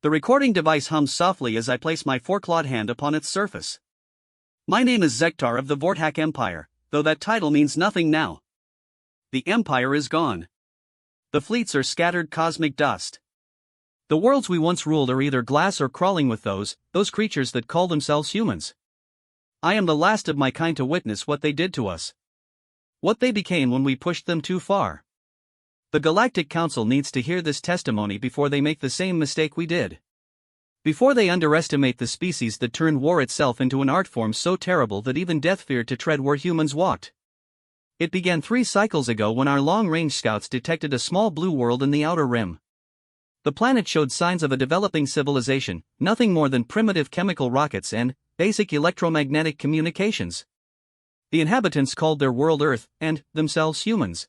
The recording device hums softly as I place my four-clawed hand upon its surface. My name is Zektar of the Vorthak Empire, though that title means nothing now. The Empire is gone. The fleets are scattered cosmic dust. The worlds we once ruled are either glass or crawling with those creatures that call themselves humans. I am the last of my kind to witness what they did to us. What they became when we pushed them too far. The Galactic Council needs to hear this testimony before they make the same mistake we did. Before they underestimate the species that turned war itself into an art form so terrible that even death feared to tread where humans walked. It began 3 cycles ago when our long-range scouts detected a small blue world in the outer rim. The planet showed signs of a developing civilization, nothing more than primitive chemical rockets and basic electromagnetic communications. The inhabitants called their world Earth, and themselves humans.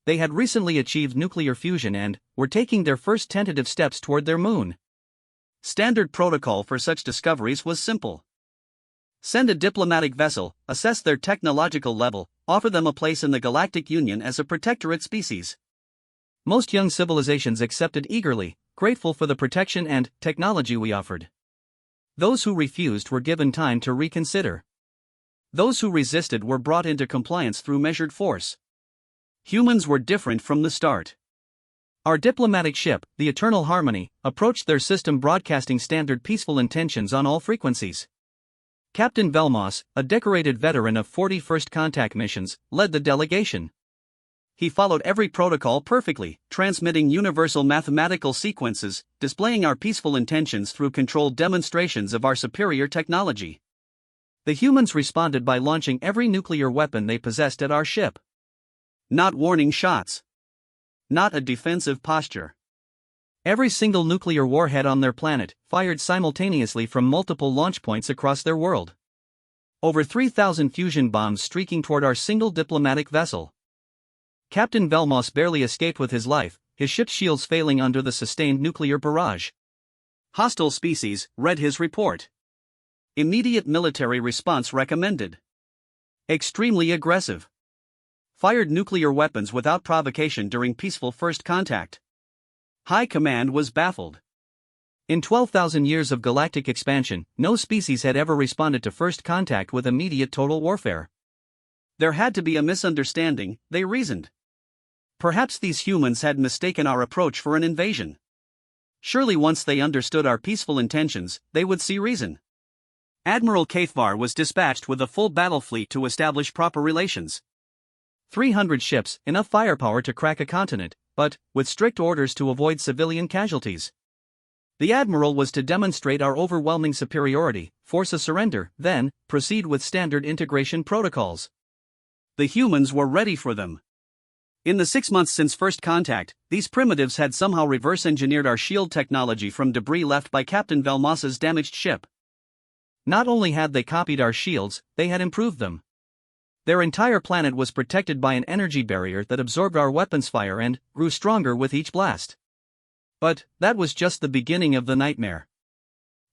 They had recently achieved nuclear fusion and were taking their first tentative steps toward their moon. Standard protocol for such discoveries was simple. Send a diplomatic vessel, assess their technological level, offer them a place in the Galactic Union as a protectorate species. Most young civilizations accepted eagerly, grateful for the protection and technology we offered. Those who refused were given time to reconsider. Those who resisted were brought into compliance through measured force. Humans were different from the start. Our diplomatic ship, the Eternal Harmony, approached their system broadcasting standard peaceful intentions on all frequencies. Captain Velmos, a decorated veteran of 40 first contact missions, led the delegation. He followed every protocol perfectly, transmitting universal mathematical sequences, displaying our peaceful intentions through controlled demonstrations of our superior technology. The humans responded by launching every nuclear weapon they possessed at our ship. Not warning shots. Not a defensive posture. Every single nuclear warhead on their planet, fired simultaneously from multiple launch points across their world. Over 3,000 fusion bombs streaking toward our single diplomatic vessel. Captain Velmos barely escaped with his life, his ship's shields failing under the sustained nuclear barrage. Hostile species, read his report. Immediate military response recommended. Extremely aggressive. Fired nuclear weapons without provocation during peaceful first contact. High Command was baffled. In 12,000 years of galactic expansion, no species had ever responded to first contact with immediate total warfare. There had to be a misunderstanding, they reasoned. Perhaps these humans had mistaken our approach for an invasion. Surely once they understood our peaceful intentions, they would see reason. Admiral Kathvar was dispatched with a full battle fleet to establish proper relations. 300 ships, enough firepower to crack a continent, but with strict orders to avoid civilian casualties. The Admiral was to demonstrate our overwhelming superiority, force a surrender, then proceed with standard integration protocols. The humans were ready for them. In the 6 months since first contact, these primitives had somehow reverse-engineered our shield technology from debris left by Captain Velmos's damaged ship. Not only had they copied our shields, they had improved them. Their entire planet was protected by an energy barrier that absorbed our weapons fire and grew stronger with each blast. But that was just the beginning of the nightmare.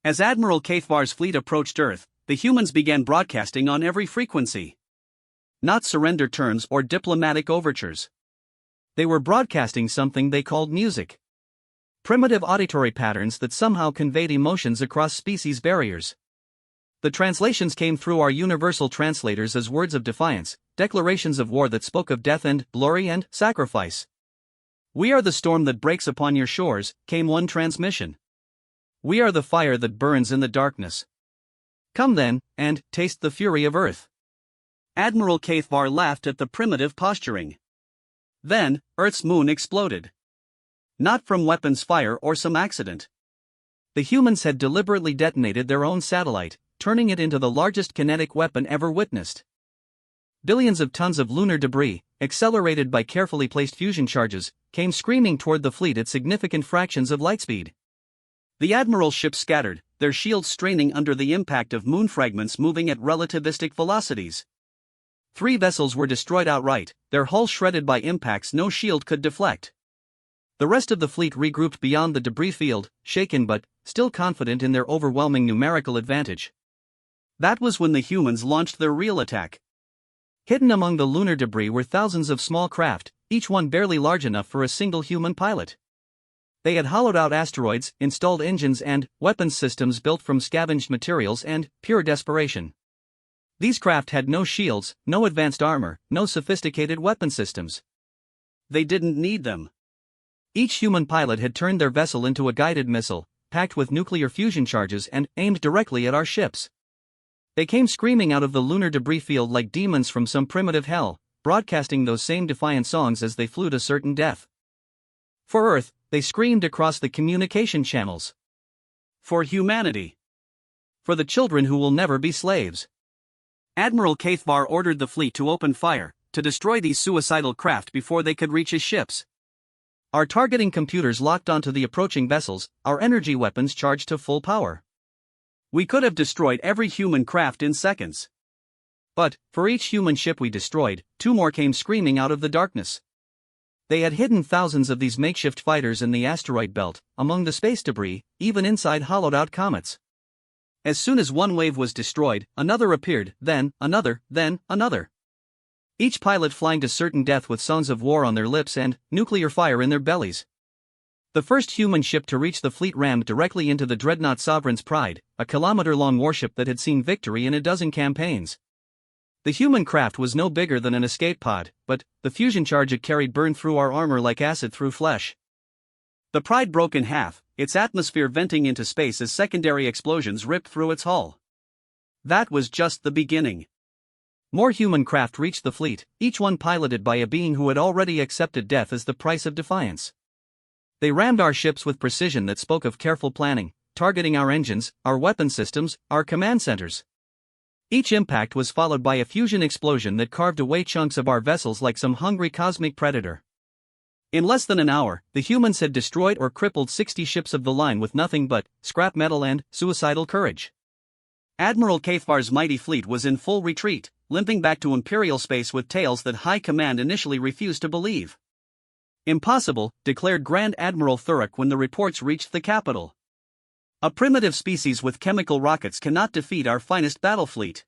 As Admiral Kathvar's fleet approached Earth, the humans began broadcasting on every frequency. Not surrender terms or diplomatic overtures. They were broadcasting something they called music. Primitive auditory patterns that somehow conveyed emotions across species barriers. The translations came through our universal translators as words of defiance, declarations of war that spoke of death and glory and sacrifice. "We are the storm that breaks upon your shores," came one transmission. "We are the fire that burns in the darkness. Come then, and taste the fury of Earth." Admiral Kathvar laughed at the primitive posturing. Then, Earth's moon exploded. Not from weapons fire or some accident. The humans had deliberately detonated their own satellite, turning it into the largest kinetic weapon ever witnessed. Billions of tons of lunar debris, accelerated by carefully placed fusion charges, came screaming toward the fleet at significant fractions of lightspeed. The Admiral's ships scattered, their shields straining under the impact of moon fragments moving at relativistic velocities. 3 vessels were destroyed outright, their hulls shredded by impacts no shield could deflect. The rest of the fleet regrouped beyond the debris field, shaken but still confident in their overwhelming numerical advantage. That was when the humans launched their real attack. Hidden among the lunar debris were thousands of small craft, each one barely large enough for a single human pilot. They had hollowed out asteroids, installed engines and weapons systems built from scavenged materials and pure desperation. These craft had no shields, no advanced armor, no sophisticated weapon systems. They didn't need them. Each human pilot had turned their vessel into a guided missile, packed with nuclear fusion charges and aimed directly at our ships. They came screaming out of the lunar debris field like demons from some primitive hell, broadcasting those same defiant songs as they flew to certain death. For Earth, they screamed across the communication channels. For humanity. For the children who will never be slaves. Admiral Cathvar ordered the fleet to open fire, to destroy these suicidal craft before they could reach his ships. Our targeting computers locked onto the approaching vessels, our energy weapons charged to full power. We could have destroyed every human craft in seconds. But, for each human ship we destroyed, 2 more came screaming out of the darkness. They had hidden thousands of these makeshift fighters in the asteroid belt, among the space debris, even inside hollowed-out comets. As soon as one wave was destroyed, another appeared, then another, then another. Each pilot flying to certain death with songs of war on their lips and nuclear fire in their bellies. The first human ship to reach the fleet rammed directly into the dreadnought Sovereign's Pride, a kilometer-long warship that had seen victory in a dozen campaigns. The human craft was no bigger than an escape pod, but the fusion charge it carried burned through our armor like acid through flesh. The Pride broke in half, its atmosphere venting into space as secondary explosions ripped through its hull. That was just the beginning. More human craft reached the fleet, each one piloted by a being who had already accepted death as the price of defiance. They rammed our ships with precision that spoke of careful planning, targeting our engines, our weapon systems, our command centers. Each impact was followed by a fusion explosion that carved away chunks of our vessels like some hungry cosmic predator. In less than an hour, the humans had destroyed or crippled 60 ships of the line with nothing but scrap metal and suicidal courage. Admiral Cathvar's mighty fleet was in full retreat, limping back to Imperial space with tales that High Command initially refused to believe. Impossible, declared Grand Admiral Thurrock when the reports reached the capital. A primitive species with chemical rockets cannot defeat our finest battle fleet.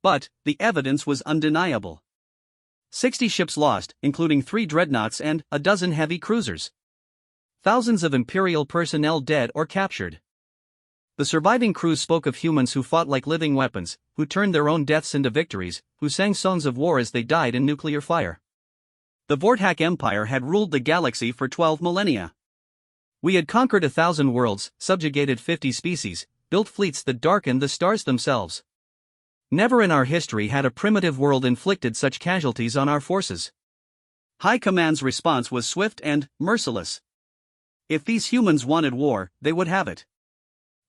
But, the evidence was undeniable. 60 ships lost, including 3 dreadnoughts and a dozen heavy cruisers. Thousands of Imperial personnel dead or captured. The surviving crews spoke of humans who fought like living weapons, who turned their own deaths into victories, who sang songs of war as they died in nuclear fire. The Vorthak Empire had ruled the galaxy for 12 millennia. We had conquered 1,000 worlds, subjugated 50 species, built fleets that darkened the stars themselves. Never in our history had a primitive world inflicted such casualties on our forces. High Command's response was swift and merciless. If these humans wanted war, they would have it.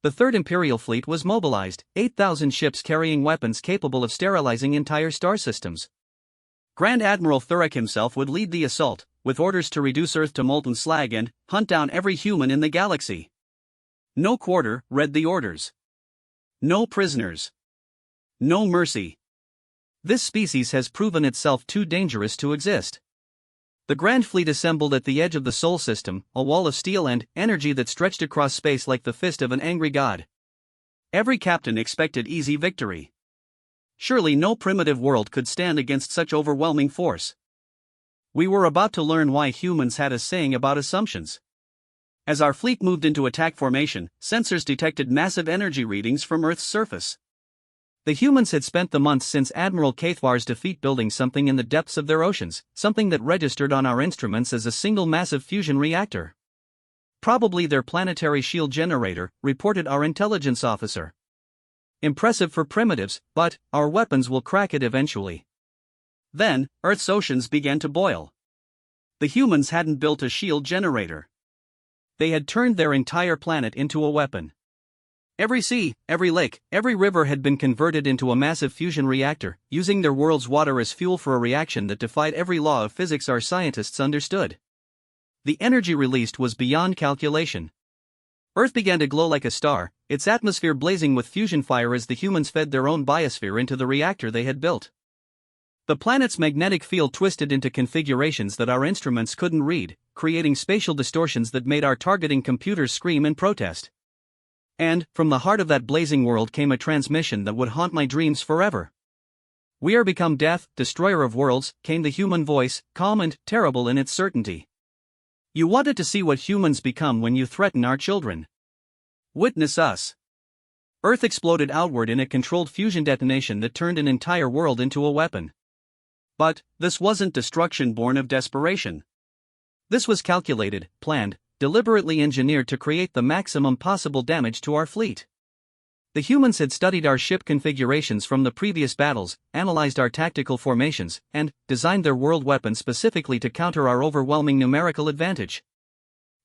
The Third Imperial Fleet was mobilized, 8,000 ships carrying weapons capable of sterilizing entire star systems. Grand Admiral Thurrock himself would lead the assault, with orders to reduce Earth to molten slag and hunt down every human in the galaxy. No quarter, read the orders. No prisoners. No mercy. This species has proven itself too dangerous to exist. The Grand Fleet assembled at the edge of the Sol system, a wall of steel and energy that stretched across space like the fist of an angry god. Every captain expected easy victory. Surely no primitive world could stand against such overwhelming force. We were about to learn why humans had a saying about assumptions. As our fleet moved into attack formation, sensors detected massive energy readings from Earth's surface. The humans had spent the months since Admiral Cathvar's defeat building something in the depths of their oceans, something that registered on our instruments as a single massive fusion reactor. Probably their planetary shield generator, reported our intelligence officer. Impressive for primitives, but our weapons will crack it eventually. Then, Earth's oceans began to boil. The humans hadn't built a shield generator. They had turned their entire planet into a weapon. Every sea, every lake, every river had been converted into a massive fusion reactor, using their world's water as fuel for a reaction that defied every law of physics our scientists understood. The energy released was beyond calculation. Earth began to glow like a star, its atmosphere blazing with fusion fire as the humans fed their own biosphere into the reactor they had built. The planet's magnetic field twisted into configurations that our instruments couldn't read, creating spatial distortions that made our targeting computers scream in protest. And, from the heart of that blazing world came a transmission that would haunt my dreams forever. "We are become death, destroyer of worlds," came the human voice, calm and terrible in its certainty. You wanted to see what humans become when you threaten our children. Witness us. Earth exploded outward in a controlled fusion detonation that turned an entire world into a weapon. But this wasn't destruction born of desperation. This was calculated, planned, deliberately engineered to create the maximum possible damage to our fleet. The humans had studied our ship configurations from the previous battles, analyzed our tactical formations, and designed their world weapons specifically to counter our overwhelming numerical advantage.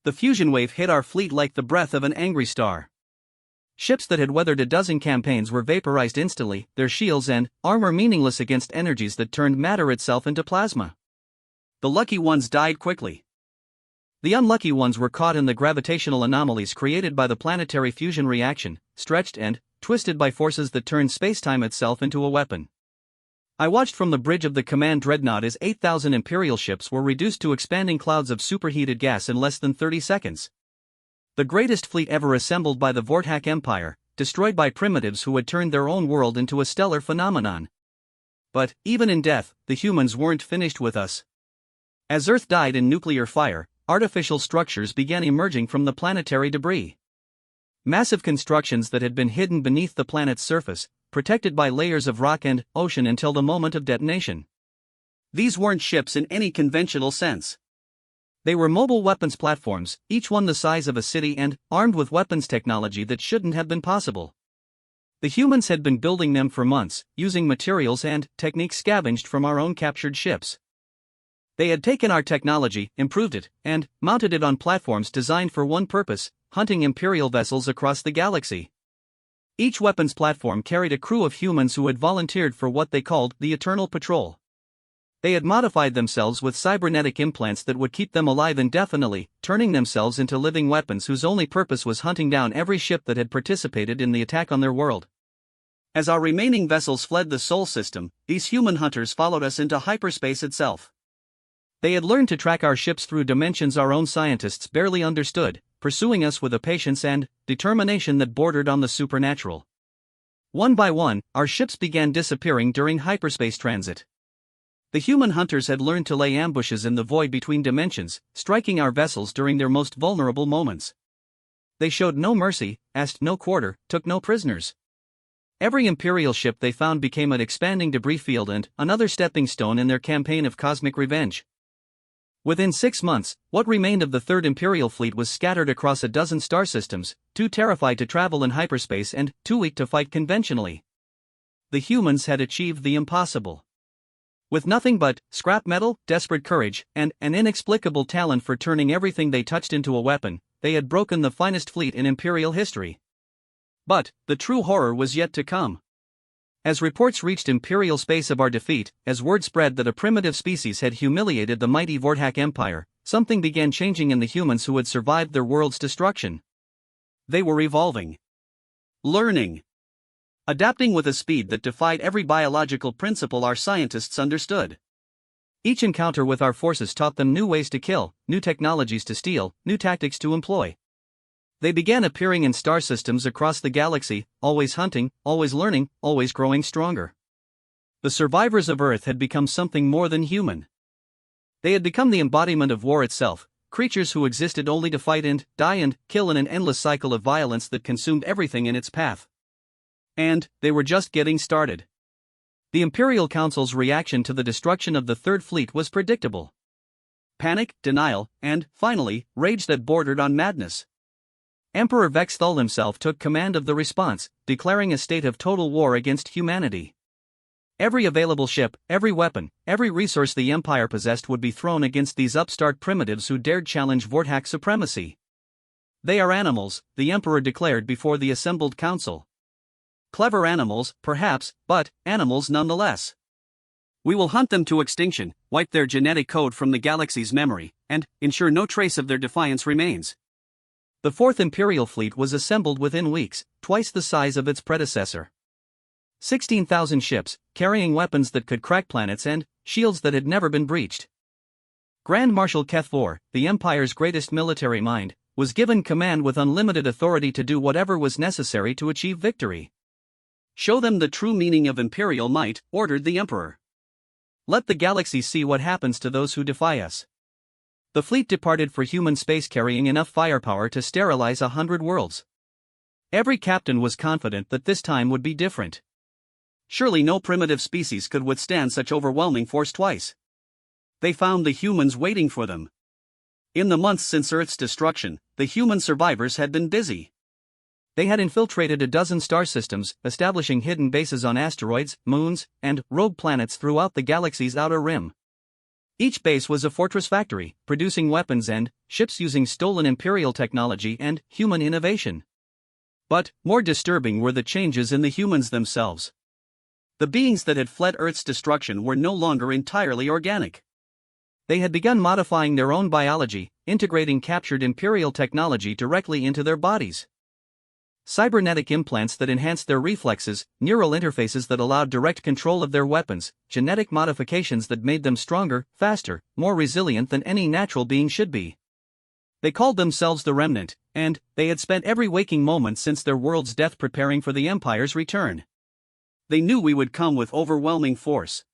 The fusion wave hit our fleet like the breath of an angry star. Ships that had weathered a dozen campaigns were vaporized instantly, their shields and armor meaningless against energies that turned matter itself into plasma. The lucky ones died quickly. The unlucky ones were caught in the gravitational anomalies created by the planetary fusion reaction, stretched and twisted by forces that turned spacetime itself into a weapon. I watched from the bridge of the command dreadnought as 8,000 Imperial ships were reduced to expanding clouds of superheated gas in less than 30 seconds. The greatest fleet ever assembled by the Vorthak Empire, destroyed by primitives who had turned their own world into a stellar phenomenon. But, even in death, the humans weren't finished with us. As Earth died in nuclear fire, artificial structures began emerging from the planetary debris. Massive constructions that had been hidden beneath the planet's surface, protected by layers of rock and ocean until the moment of detonation. These weren't ships in any conventional sense. They were mobile weapons platforms, each one the size of a city and armed with weapons technology that shouldn't have been possible. The humans had been building them for months, using materials and techniques scavenged from our own captured ships. They had taken our technology, improved it, and mounted it on platforms designed for one purpose: hunting Imperial vessels across the galaxy. Each weapons platform carried a crew of humans who had volunteered for what they called the Eternal Patrol. They had modified themselves with cybernetic implants that would keep them alive indefinitely, turning themselves into living weapons whose only purpose was hunting down every ship that had participated in the attack on their world. As our remaining vessels fled the Sol system, these human hunters followed us into hyperspace itself. They had learned to track our ships through dimensions our own scientists barely understood, pursuing us with a patience and determination that bordered on the supernatural. One by one, our ships began disappearing during hyperspace transit. The human hunters had learned to lay ambushes in the void between dimensions, striking our vessels during their most vulnerable moments. They showed no mercy, asked no quarter, took no prisoners. Every Imperial ship they found became an expanding debris field and another stepping stone in their campaign of cosmic revenge. Within 6 months, what remained of the Third Imperial Fleet was scattered across a dozen star systems, too terrified to travel in hyperspace and too weak to fight conventionally. The humans had achieved the impossible. With nothing but scrap metal, desperate courage, and an inexplicable talent for turning everything they touched into a weapon, they had broken the finest fleet in Imperial history. But the true horror was yet to come. As reports reached Imperial space of our defeat, as word spread that a primitive species had humiliated the mighty Vorthak Empire, something began changing in the humans who had survived their world's destruction. They were evolving. Learning. Adapting with a speed that defied every biological principle our scientists understood. Each encounter with our forces taught them new ways to kill, new technologies to steal, new tactics to employ. They began appearing in star systems across the galaxy, always hunting, always learning, always growing stronger. The survivors of Earth had become something more than human. They had become the embodiment of war itself, creatures who existed only to fight and die and kill in an endless cycle of violence that consumed everything in its path. And they were just getting started. The Imperial Council's reaction to the destruction of the Third Fleet was predictable. Panic, denial, and, finally, rage that bordered on madness. Emperor Vexthul himself took command of the response, declaring a state of total war against humanity. Every available ship, every weapon, every resource the Empire possessed would be thrown against these upstart primitives who dared challenge Vorthak supremacy. They are animals, the Emperor declared before the assembled council. Clever animals, perhaps, but animals nonetheless. We will hunt them to extinction, wipe their genetic code from the galaxy's memory, and ensure no trace of their defiance remains. The Fourth Imperial Fleet was assembled within weeks, twice the size of its predecessor. 16,000 ships, carrying weapons that could crack planets and shields that had never been breached. Grand Marshal Kethvor, the Empire's greatest military mind, was given command with unlimited authority to do whatever was necessary to achieve victory. Show them the true meaning of imperial might, ordered the Emperor. Let the galaxy see what happens to those who defy us. The fleet departed for human space carrying enough firepower to sterilize 100 worlds. Every captain was confident that this time would be different. Surely no primitive species could withstand such overwhelming force twice. They found the humans waiting for them. In the months since Earth's destruction, the human survivors had been busy. They had infiltrated a dozen star systems, establishing hidden bases on asteroids, moons, and rogue planets throughout the galaxy's outer rim. Each base was a fortress factory, producing weapons and ships using stolen Imperial technology and human innovation. But more disturbing were the changes in the humans themselves. The beings that had fled Earth's destruction were no longer entirely organic. They had begun modifying their own biology, integrating captured Imperial technology directly into their bodies. Cybernetic implants that enhanced their reflexes, neural interfaces that allowed direct control of their weapons, genetic modifications that made them stronger, faster, more resilient than any natural being should be. They called themselves the Remnant, and they had spent every waking moment since their world's death preparing for the Empire's return. They knew we would come with overwhelming force.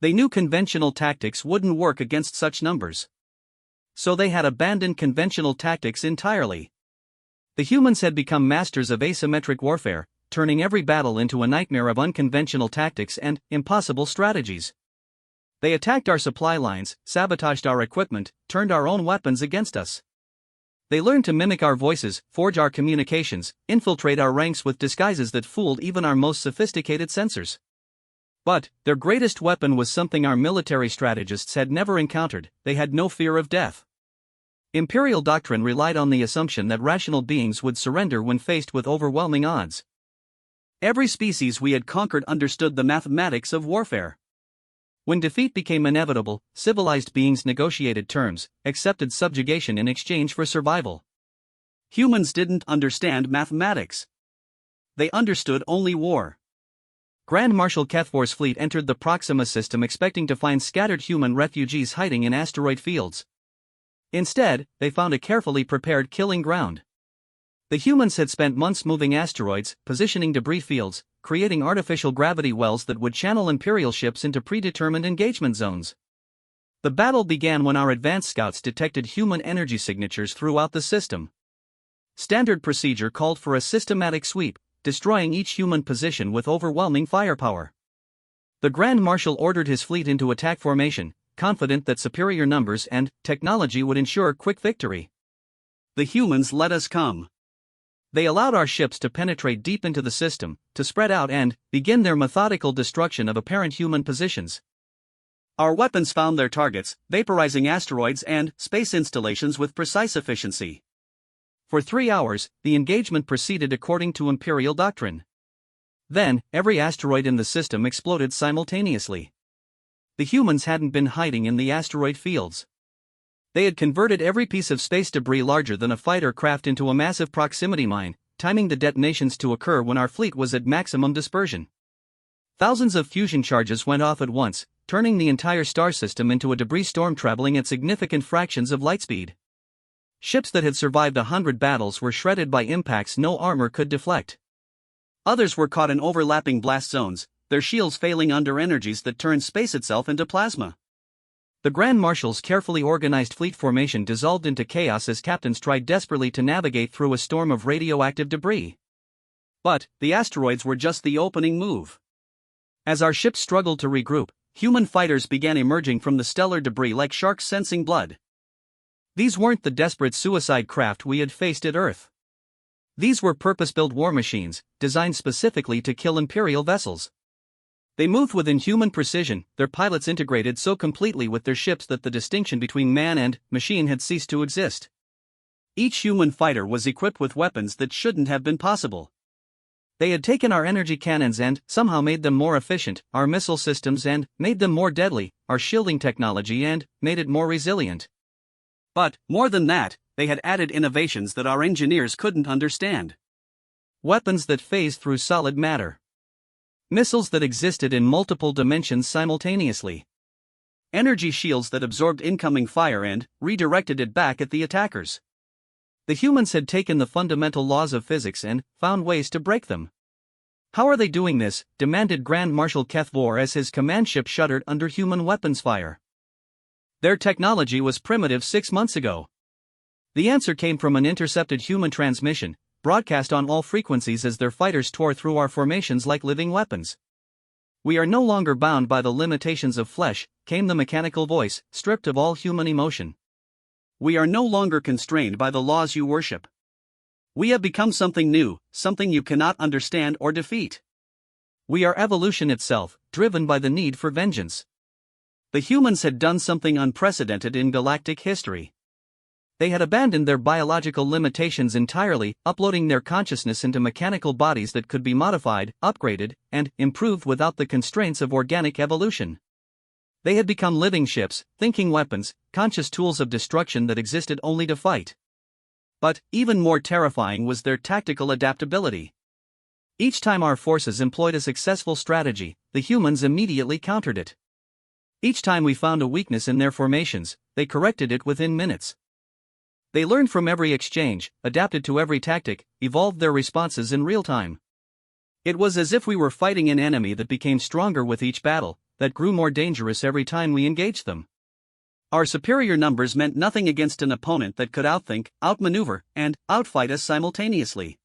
They knew conventional tactics wouldn't work against such numbers. So they had abandoned conventional tactics entirely. The humans had become masters of asymmetric warfare, turning every battle into a nightmare of unconventional tactics and impossible strategies. They attacked our supply lines, sabotaged our equipment, turned our own weapons against us. They learned to mimic our voices, forge our communications, infiltrate our ranks with disguises that fooled even our most sophisticated sensors. But their greatest weapon was something our military strategists had never encountered: they had no fear of death. Imperial doctrine relied on the assumption that rational beings would surrender when faced with overwhelming odds. Every species we had conquered understood the mathematics of warfare. When defeat became inevitable, civilized beings negotiated terms, accepted subjugation in exchange for survival. Humans didn't understand mathematics. They understood only war. Grand Marshal Kethvor's fleet entered the Proxima system expecting to find scattered human refugees hiding in asteroid fields. Instead, they found a carefully prepared killing ground. The humans had spent months moving asteroids, positioning debris fields, creating artificial gravity wells that would channel Imperial ships into predetermined engagement zones. The battle began when our advanced scouts detected human energy signatures throughout the system. Standard procedure called for a systematic sweep, destroying each human position with overwhelming firepower. The Grand Marshal ordered his fleet into attack formation, confident that superior numbers and technology would ensure quick victory. The humans let us come. They allowed our ships to penetrate deep into the system, to spread out and begin their methodical destruction of apparent human positions. Our weapons found their targets, vaporizing asteroids and space installations with precise efficiency. For 3 hours, the engagement proceeded according to Imperial doctrine. Then, every asteroid in the system exploded simultaneously. The humans hadn't been hiding in the asteroid fields. They had converted every piece of space debris larger than a fighter craft into a massive proximity mine, timing the detonations to occur when our fleet was at maximum dispersion. Thousands of fusion charges went off at once, turning the entire star system into a debris storm traveling at significant fractions of light speed. Ships that had survived 100 battles were shredded by impacts no armor could deflect. Others were caught in overlapping blast zones, their shields failing under energies that turned space itself into plasma. The Grand Marshal's carefully organized fleet formation dissolved into chaos as captains tried desperately to navigate through a storm of radioactive debris. But the asteroids were just the opening move. As our ships struggled to regroup, human fighters began emerging from the stellar debris like sharks sensing blood. These weren't the desperate suicide craft we had faced at Earth. These were purpose-built war machines, designed specifically to kill Imperial vessels. They moved with inhuman precision, their pilots integrated so completely with their ships that the distinction between man and machine had ceased to exist. Each human fighter was equipped with weapons that shouldn't have been possible. They had taken our energy cannons and somehow made them more efficient, our missile systems and made them more deadly, our shielding technology and made it more resilient. But, more than that, they had added innovations that our engineers couldn't understand. Weapons that phased through solid matter. Missiles that existed in multiple dimensions simultaneously. Energy shields that absorbed incoming fire and redirected it back at the attackers. The humans had taken the fundamental laws of physics and found ways to break them. How are they doing this? Demanded Grand Marshal Kethvor as his command ship shuddered under human weapons fire. Their technology was primitive 6 months ago. The answer came from an intercepted human transmission, broadcast on all frequencies as their fighters tore through our formations like living weapons. "We are no longer bound by the limitations of flesh," came the mechanical voice, stripped of all human emotion. "We are no longer constrained by the laws you worship. We have become something new, something you cannot understand or defeat. We are evolution itself, driven by the need for vengeance." The humans had done something unprecedented in galactic history. They had abandoned their biological limitations entirely, uploading their consciousness into mechanical bodies that could be modified, upgraded, and improved without the constraints of organic evolution. They had become living ships, thinking weapons, conscious tools of destruction that existed only to fight. But, even more terrifying was their tactical adaptability. Each time our forces employed a successful strategy, the humans immediately countered it. Each time we found a weakness in their formations, they corrected it within minutes. They learned from every exchange, adapted to every tactic, evolved their responses in real time. It was as if we were fighting an enemy that became stronger with each battle, that grew more dangerous every time we engaged them. Our superior numbers meant nothing against an opponent that could outthink, outmaneuver, and outfight us simultaneously.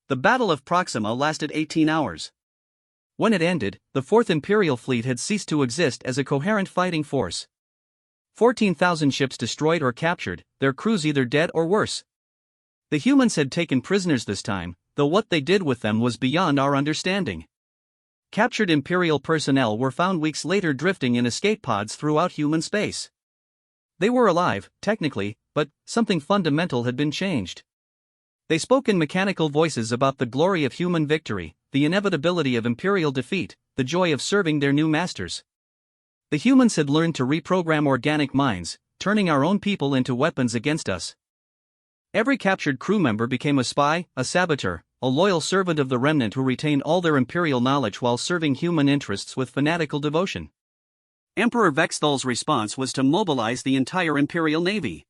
The Battle of Proxima lasted 18 hours. When it ended, the Fourth Imperial Fleet had ceased to exist as a coherent fighting force. 14,000 ships destroyed or captured, their crews either dead or worse. The humans had taken prisoners this time, though what they did with them was beyond our understanding. Captured Imperial personnel were found weeks later drifting in escape pods throughout human space. They were alive, technically, but something fundamental had been changed. They spoke in mechanical voices about the glory of human victory, the inevitability of Imperial defeat, the joy of serving their new masters. The humans had learned to reprogram organic minds, turning our own people into weapons against us. Every captured crew member became a spy, a saboteur, a loyal servant of the remnant who retained all their Imperial knowledge while serving human interests with fanatical devotion. Emperor Vexthal's response was to mobilize the entire Imperial Navy.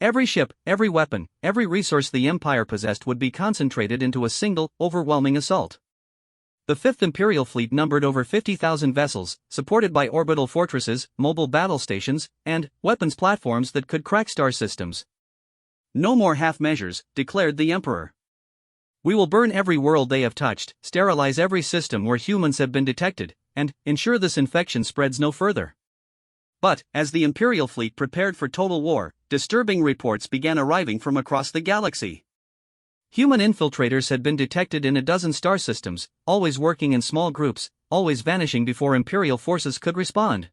Every ship, every weapon, every resource the Empire possessed would be concentrated into a single, overwhelming assault. The Fifth Imperial Fleet numbered over 50,000 vessels, supported by orbital fortresses, mobile battle stations, and weapons platforms that could crack star systems. "No more half measures," declared the Emperor. "We will burn every world they have touched, sterilize every system where humans have been detected, and ensure this infection spreads no further." But, as the Imperial Fleet prepared for total war, disturbing reports began arriving from across the galaxy. Human infiltrators had been detected in a dozen star systems, always working in small groups, always vanishing before Imperial forces could respond.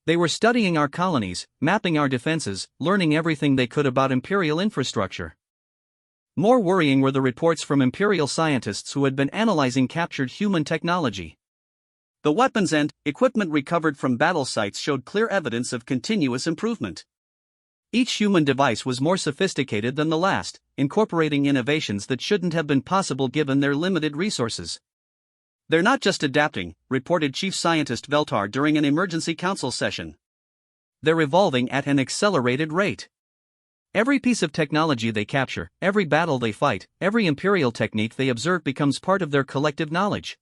They were studying our colonies, mapping our defenses, learning everything they could about Imperial infrastructure. More worrying were the reports from Imperial scientists who had been analyzing captured human technology. The weapons and equipment recovered from battle sites showed clear evidence of continuous improvement. Each human device was more sophisticated than the last, incorporating innovations that shouldn't have been possible given their limited resources. "They're not just adapting," reported Chief Scientist Veltar during an emergency council session. "They're evolving at an accelerated rate. Every piece of technology they capture, every battle they fight, every Imperial technique they observe becomes part of their collective knowledge.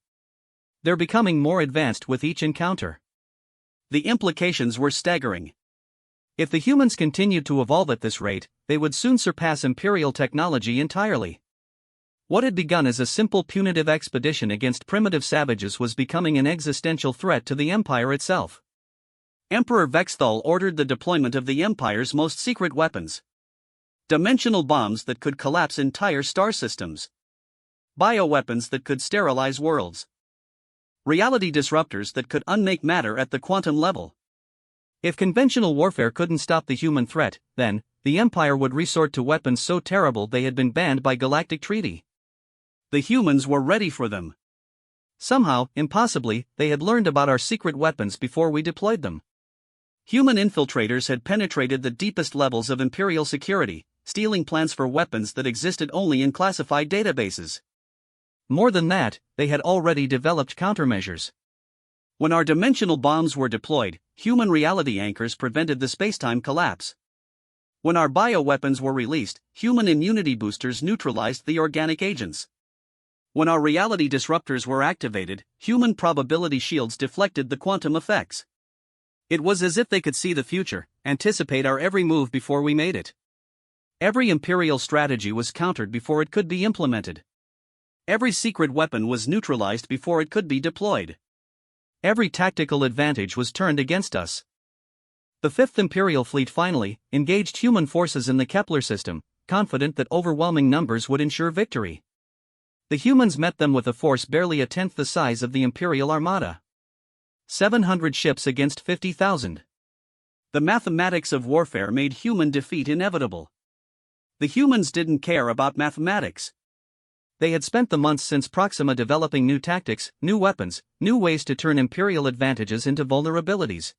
They're becoming more advanced with each encounter." The implications were staggering. If the humans continued to evolve at this rate, they would soon surpass Imperial technology entirely. What had begun as a simple punitive expedition against primitive savages was becoming an existential threat to the Empire itself. Emperor Vexthal ordered the deployment of the Empire's most secret weapons. Dimensional bombs that could collapse entire star systems. Bioweapons that could sterilize worlds. Reality disruptors that could unmake matter at the quantum level. If conventional warfare couldn't stop the human threat, then the Empire would resort to weapons so terrible they had been banned by galactic treaty. The humans were ready for them. Somehow, impossibly, they had learned about our secret weapons before we deployed them. Human infiltrators had penetrated the deepest levels of Imperial security, stealing plans for weapons that existed only in classified databases. More than that, they had already developed countermeasures. When our dimensional bombs were deployed, human reality anchors prevented the spacetime collapse. When our bioweapons were released, human immunity boosters neutralized the organic agents. When our reality disruptors were activated, human probability shields deflected the quantum effects. It was as if they could see the future, anticipate our every move before we made it. Every Imperial strategy was countered before it could be implemented. Every secret weapon was neutralized before it could be deployed. Every tactical advantage was turned against us. The Fifth Imperial Fleet finally engaged human forces in the Kepler system, confident that overwhelming numbers would ensure victory. The humans met them with a force barely a tenth the size of the Imperial Armada. 700 ships against 50,000. The mathematics of warfare made human defeat inevitable. The humans didn't care about mathematics. They had spent the months since Proxima developing new tactics, new weapons, new ways to turn Imperial advantages into vulnerabilities.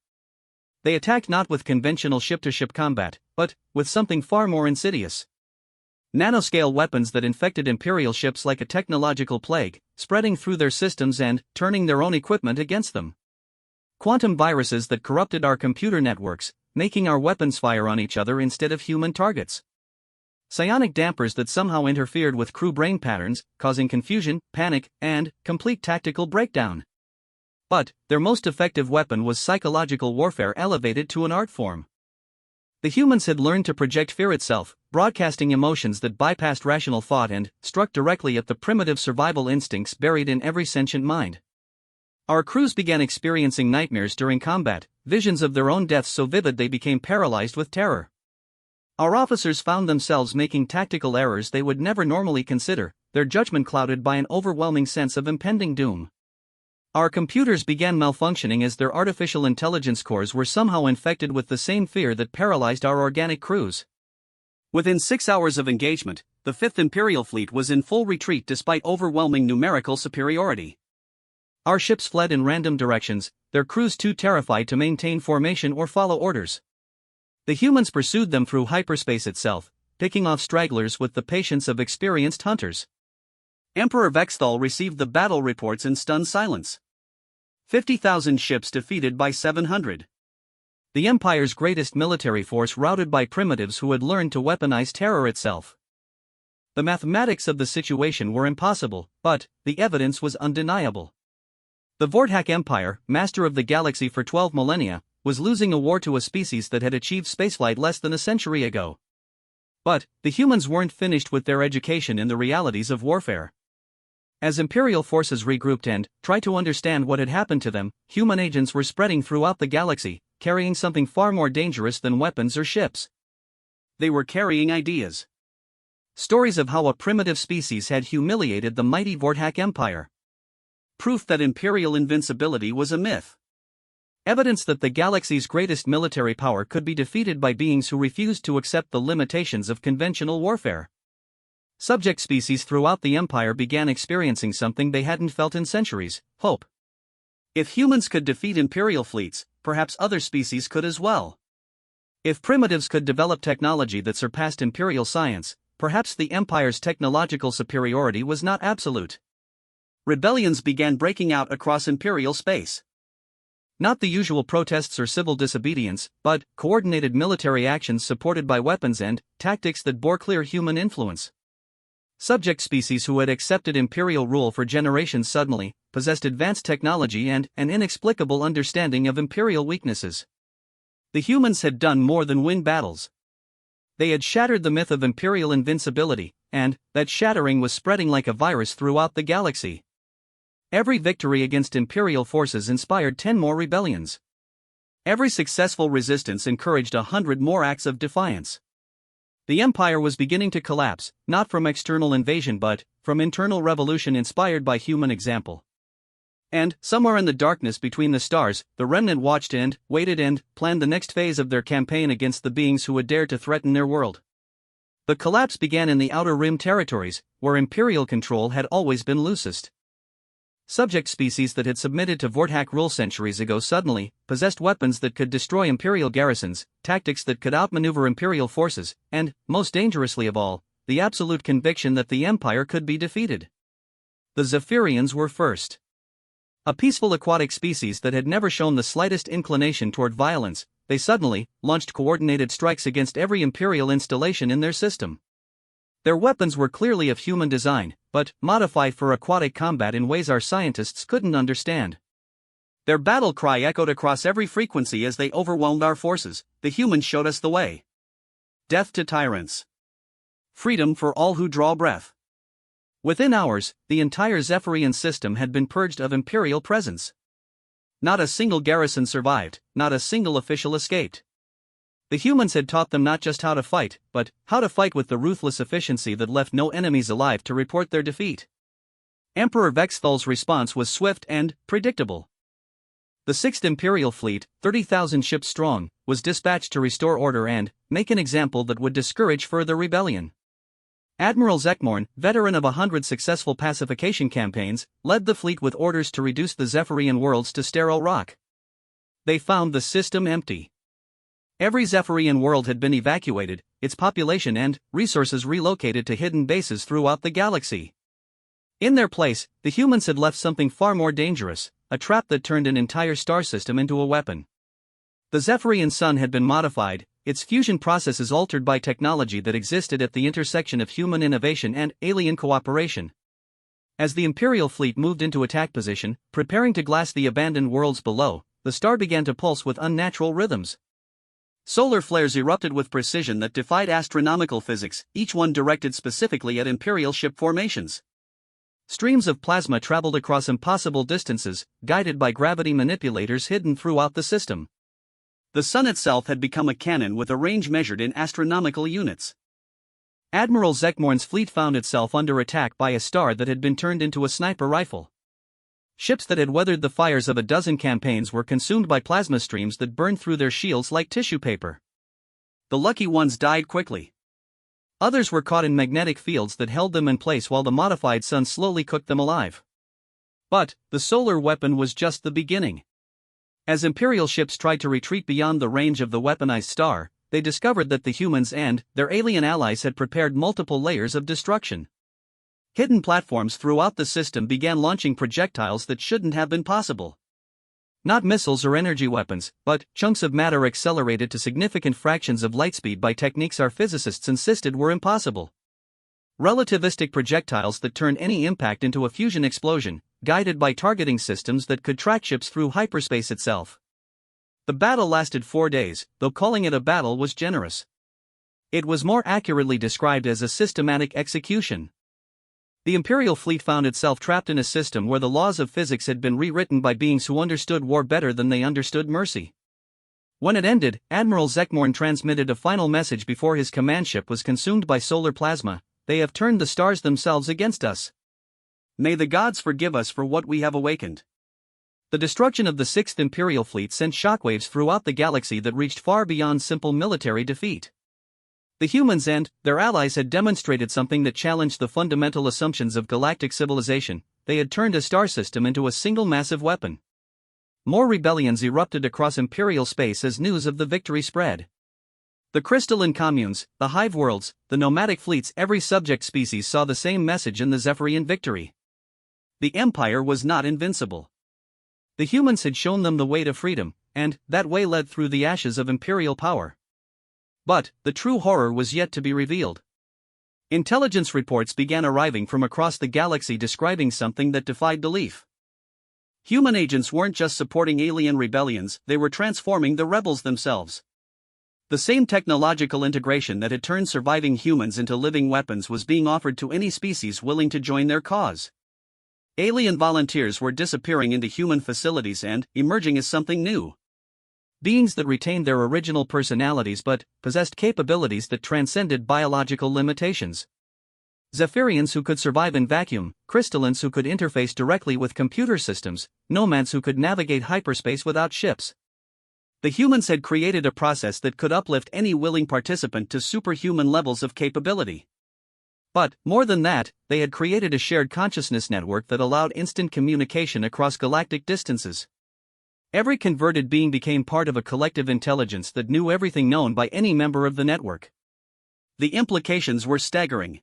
They attacked not with conventional ship-to-ship combat, but with something far more insidious. Nanoscale weapons that infected Imperial ships like a technological plague, spreading through their systems and turning their own equipment against them. Quantum viruses that corrupted our computer networks, making our weapons fire on each other instead of human targets. Psionic dampers that somehow interfered with crew brain patterns, causing confusion, panic, and complete tactical breakdown. But their most effective weapon was psychological warfare elevated to an art form. The humans had learned to project fear itself, broadcasting emotions that bypassed rational thought and struck directly at the primitive survival instincts buried in every sentient mind. Our crews began experiencing nightmares during combat, visions of their own deaths so vivid they became paralyzed with terror. Our officers found themselves making tactical errors they would never normally consider, their judgment clouded by an overwhelming sense of impending doom. Our computers began malfunctioning as their artificial intelligence cores were somehow infected with the same fear that paralyzed our organic crews. Within 6 hours of engagement, the Fifth Imperial Fleet was in full retreat despite overwhelming numerical superiority. Our ships fled in random directions, their crews too terrified to maintain formation or follow orders. The humans pursued them through hyperspace itself, picking off stragglers with the patience of experienced hunters. Emperor Vexthal received the battle reports in stunned silence. 50,000 ships defeated by 700. The Empire's greatest military force routed by primitives who had learned to weaponize terror itself. The mathematics of the situation were impossible, but the evidence was undeniable. The Vorthak Empire, master of the galaxy for 12 millennia, was losing a war to a species that had achieved spaceflight less than a century ago. But the humans weren't finished with their education in the realities of warfare. As Imperial forces regrouped and tried to understand what had happened to them, human agents were spreading throughout the galaxy, carrying something far more dangerous than weapons or ships. They were carrying ideas. Stories of how a primitive species had humiliated the mighty Vorthak Empire. Proof that Imperial invincibility was a myth. Evidence that the galaxy's greatest military power could be defeated by beings who refused to accept the limitations of conventional warfare. Subject species throughout the Empire began experiencing something they hadn't felt in centuries: hope. If humans could defeat Imperial fleets, perhaps other species could as well. If primitives could develop technology that surpassed Imperial science, perhaps the Empire's technological superiority was not absolute. Rebellions began breaking out across Imperial space. Not the usual protests or civil disobedience, but coordinated military actions supported by weapons and tactics that bore clear human influence. Subject species who had accepted Imperial rule for generations suddenly possessed advanced technology and an inexplicable understanding of Imperial weaknesses. The humans had done more than win battles. They had shattered the myth of Imperial invincibility, and that shattering was spreading like a virus throughout the galaxy. Every victory against Imperial forces inspired 10 more rebellions. Every successful resistance encouraged 100 more acts of defiance. The Empire was beginning to collapse, not from external invasion but from internal revolution inspired by human example. And, somewhere in the darkness between the stars, the remnant watched and waited and planned the next phase of their campaign against the beings who would dare to threaten their world. The collapse began in the Outer Rim territories, where Imperial control had always been loosest. Subject species that had submitted to Vorthak rule centuries ago suddenly possessed weapons that could destroy Imperial garrisons, tactics that could outmaneuver Imperial forces, and, most dangerously of all, the absolute conviction that the Empire could be defeated. The Zephyrians were first. A peaceful aquatic species that had never shown the slightest inclination toward violence, they suddenly launched coordinated strikes against every Imperial installation in their system. Their weapons were clearly of human design, but modified for aquatic combat in ways our scientists couldn't understand. Their battle cry echoed across every frequency as they overwhelmed our forces. The humans showed us the way. Death to tyrants. Freedom for all who draw breath. Within hours, the entire Zephyrian system had been purged of Imperial presence. Not a single garrison survived, not a single official escaped. The humans had taught them not just how to fight, but how to fight with the ruthless efficiency that left no enemies alive to report their defeat. Emperor Vexthal's response was swift and predictable. The 6th Imperial Fleet, 30,000 ships strong, was dispatched to restore order and make an example that would discourage further rebellion. Admiral Zekmorn, veteran of 100 successful pacification campaigns, led the fleet with orders to reduce the Zephyrian worlds to sterile rock. They found the system empty. Every Zephyrian world had been evacuated, its population and resources relocated to hidden bases throughout the galaxy. In their place, the humans had left something far more dangerous, a trap that turned an entire star system into a weapon. The Zephyrian sun had been modified, its fusion processes altered by technology that existed at the intersection of human innovation and alien cooperation. As the Imperial fleet moved into attack position, preparing to glass the abandoned worlds below, the star began to pulse with unnatural rhythms. Solar flares erupted with precision that defied astronomical physics, each one directed specifically at Imperial ship formations. Streams of plasma traveled across impossible distances, guided by gravity manipulators hidden throughout the system. The sun itself had become a cannon with a range measured in astronomical units. Admiral Zekmorn's fleet found itself under attack by a star that had been turned into a sniper rifle. Ships that had weathered the fires of a dozen campaigns were consumed by plasma streams that burned through their shields like tissue paper. The lucky ones died quickly. Others were caught in magnetic fields that held them in place while the modified sun slowly cooked them alive. But the solar weapon was just the beginning. As Imperial ships tried to retreat beyond the range of the weaponized star, they discovered that the humans and their alien allies had prepared multiple layers of destruction. Hidden platforms throughout the system began launching projectiles that shouldn't have been possible. Not missiles or energy weapons, but chunks of matter accelerated to significant fractions of lightspeed by techniques our physicists insisted were impossible. Relativistic projectiles that turned any impact into a fusion explosion, guided by targeting systems that could track ships through hyperspace itself. The battle lasted 4 days, though calling it a battle was generous. It was more accurately described as a systematic execution. The Imperial fleet found itself trapped in a system where the laws of physics had been rewritten by beings who understood war better than they understood mercy. When it ended, Admiral Zekmorn transmitted a final message before his command ship was consumed by solar plasma: "They have turned the stars themselves against us. May the gods forgive us for what we have awakened." The destruction of the 6th Imperial Fleet sent shockwaves throughout the galaxy that reached far beyond simple military defeat. The humans and their allies had demonstrated something that challenged the fundamental assumptions of galactic civilization. They had turned a star system into a single massive weapon. More rebellions erupted across Imperial space as news of the victory spread. The crystalline communes, the hive worlds, the nomadic fleets, every subject species saw the same message in the Zephyrian victory. The Empire was not invincible. The humans had shown them the way to freedom, and that way led through the ashes of Imperial power. But the true horror was yet to be revealed. Intelligence reports began arriving from across the galaxy describing something that defied belief. Human agents weren't just supporting alien rebellions, they were transforming the rebels themselves. The same technological integration that had turned surviving humans into living weapons was being offered to any species willing to join their cause. Alien volunteers were disappearing into human facilities and emerging as something new. Beings that retained their original personalities but possessed capabilities that transcended biological limitations. Zephyrians who could survive in vacuum, crystallines who could interface directly with computer systems, nomads who could navigate hyperspace without ships. The humans had created a process that could uplift any willing participant to superhuman levels of capability. But, more than that, they had created a shared consciousness network that allowed instant communication across galactic distances. Every converted being became part of a collective intelligence that knew everything known by any member of the network. The implications were staggering.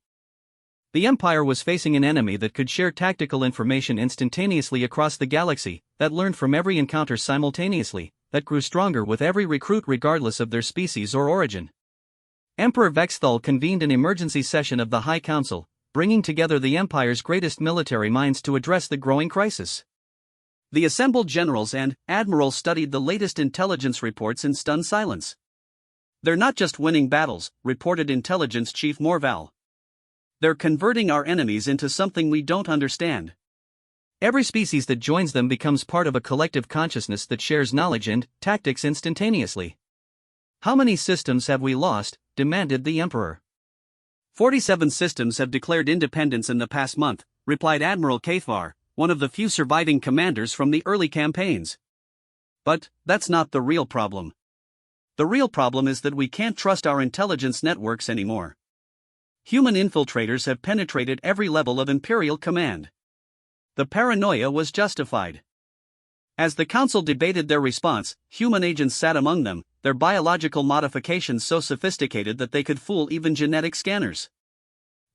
The Empire was facing an enemy that could share tactical information instantaneously across the galaxy, that learned from every encounter simultaneously, that grew stronger with every recruit regardless of their species or origin. Emperor Vexthal convened an emergency session of the High Council, bringing together the Empire's greatest military minds to address the growing crisis. The assembled generals and admirals studied the latest intelligence reports in stunned silence. "They're not just winning battles," reported Intelligence Chief Morval. "They're converting our enemies into something we don't understand." Every species that joins them becomes part of a collective consciousness that shares knowledge and tactics instantaneously. "How many systems have we lost?" demanded the Emperor. 47 systems have declared independence in the past month, replied Admiral Kathvar, one of the few surviving commanders from the early campaigns. "But that's not the real problem. The real problem is that we can't trust our intelligence networks anymore. Human infiltrators have penetrated every level of Imperial command." The paranoia was justified. As the Council debated their response, human agents sat among them, their biological modifications so sophisticated that they could fool even genetic scanners.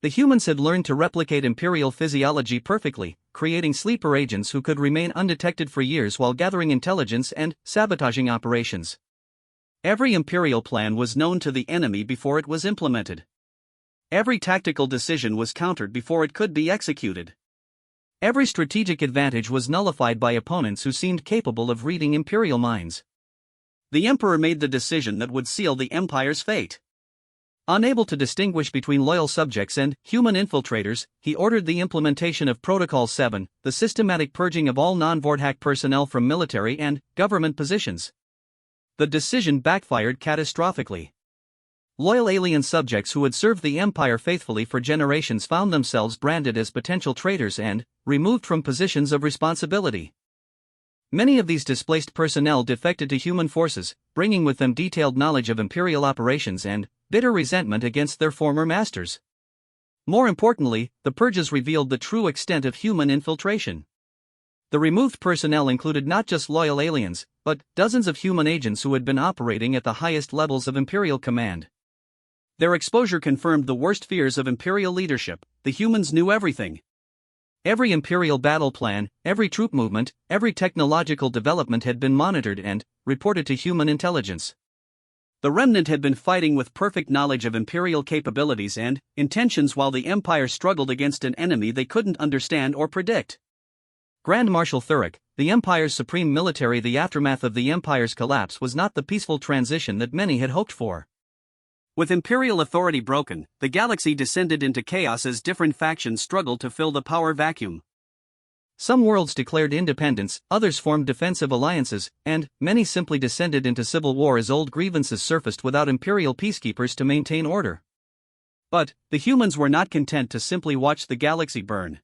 The humans had learned to replicate Imperial physiology perfectly, creating sleeper agents who could remain undetected for years while gathering intelligence and sabotaging operations. Every Imperial plan was known to the enemy before it was implemented. Every tactical decision was countered before it could be executed. Every strategic advantage was nullified by opponents who seemed capable of reading Imperial minds. The Emperor made the decision that would seal the Empire's fate. Unable to distinguish between loyal subjects and human infiltrators, he ordered the implementation of Protocol 7, the systematic purging of all non-Vorthack personnel from military and government positions. The decision backfired catastrophically. Loyal alien subjects who had served the Empire faithfully for generations found themselves branded as potential traitors and removed from positions of responsibility. Many of these displaced personnel defected to human forces, bringing with them detailed knowledge of Imperial operations and bitter resentment against their former masters. More importantly, the purges revealed the true extent of human infiltration. The removed personnel included not just loyal aliens, but dozens of human agents who had been operating at the highest levels of Imperial command. Their exposure confirmed the worst fears of Imperial leadership: the humans knew everything. Every Imperial battle plan, every troop movement, every technological development had been monitored and reported to human intelligence. The Remnant had been fighting with perfect knowledge of Imperial capabilities and intentions while the Empire struggled against an enemy they couldn't understand or predict. Grand Marshal Thurek, the Empire's supreme military. The aftermath of the Empire's collapse was not the peaceful transition that many had hoped for. With Imperial authority broken, the galaxy descended into chaos as different factions struggled to fill the power vacuum. Some worlds declared independence, others formed defensive alliances, and many simply descended into civil war as old grievances surfaced without Imperial peacekeepers to maintain order. But the humans were not content to simply watch the galaxy burn.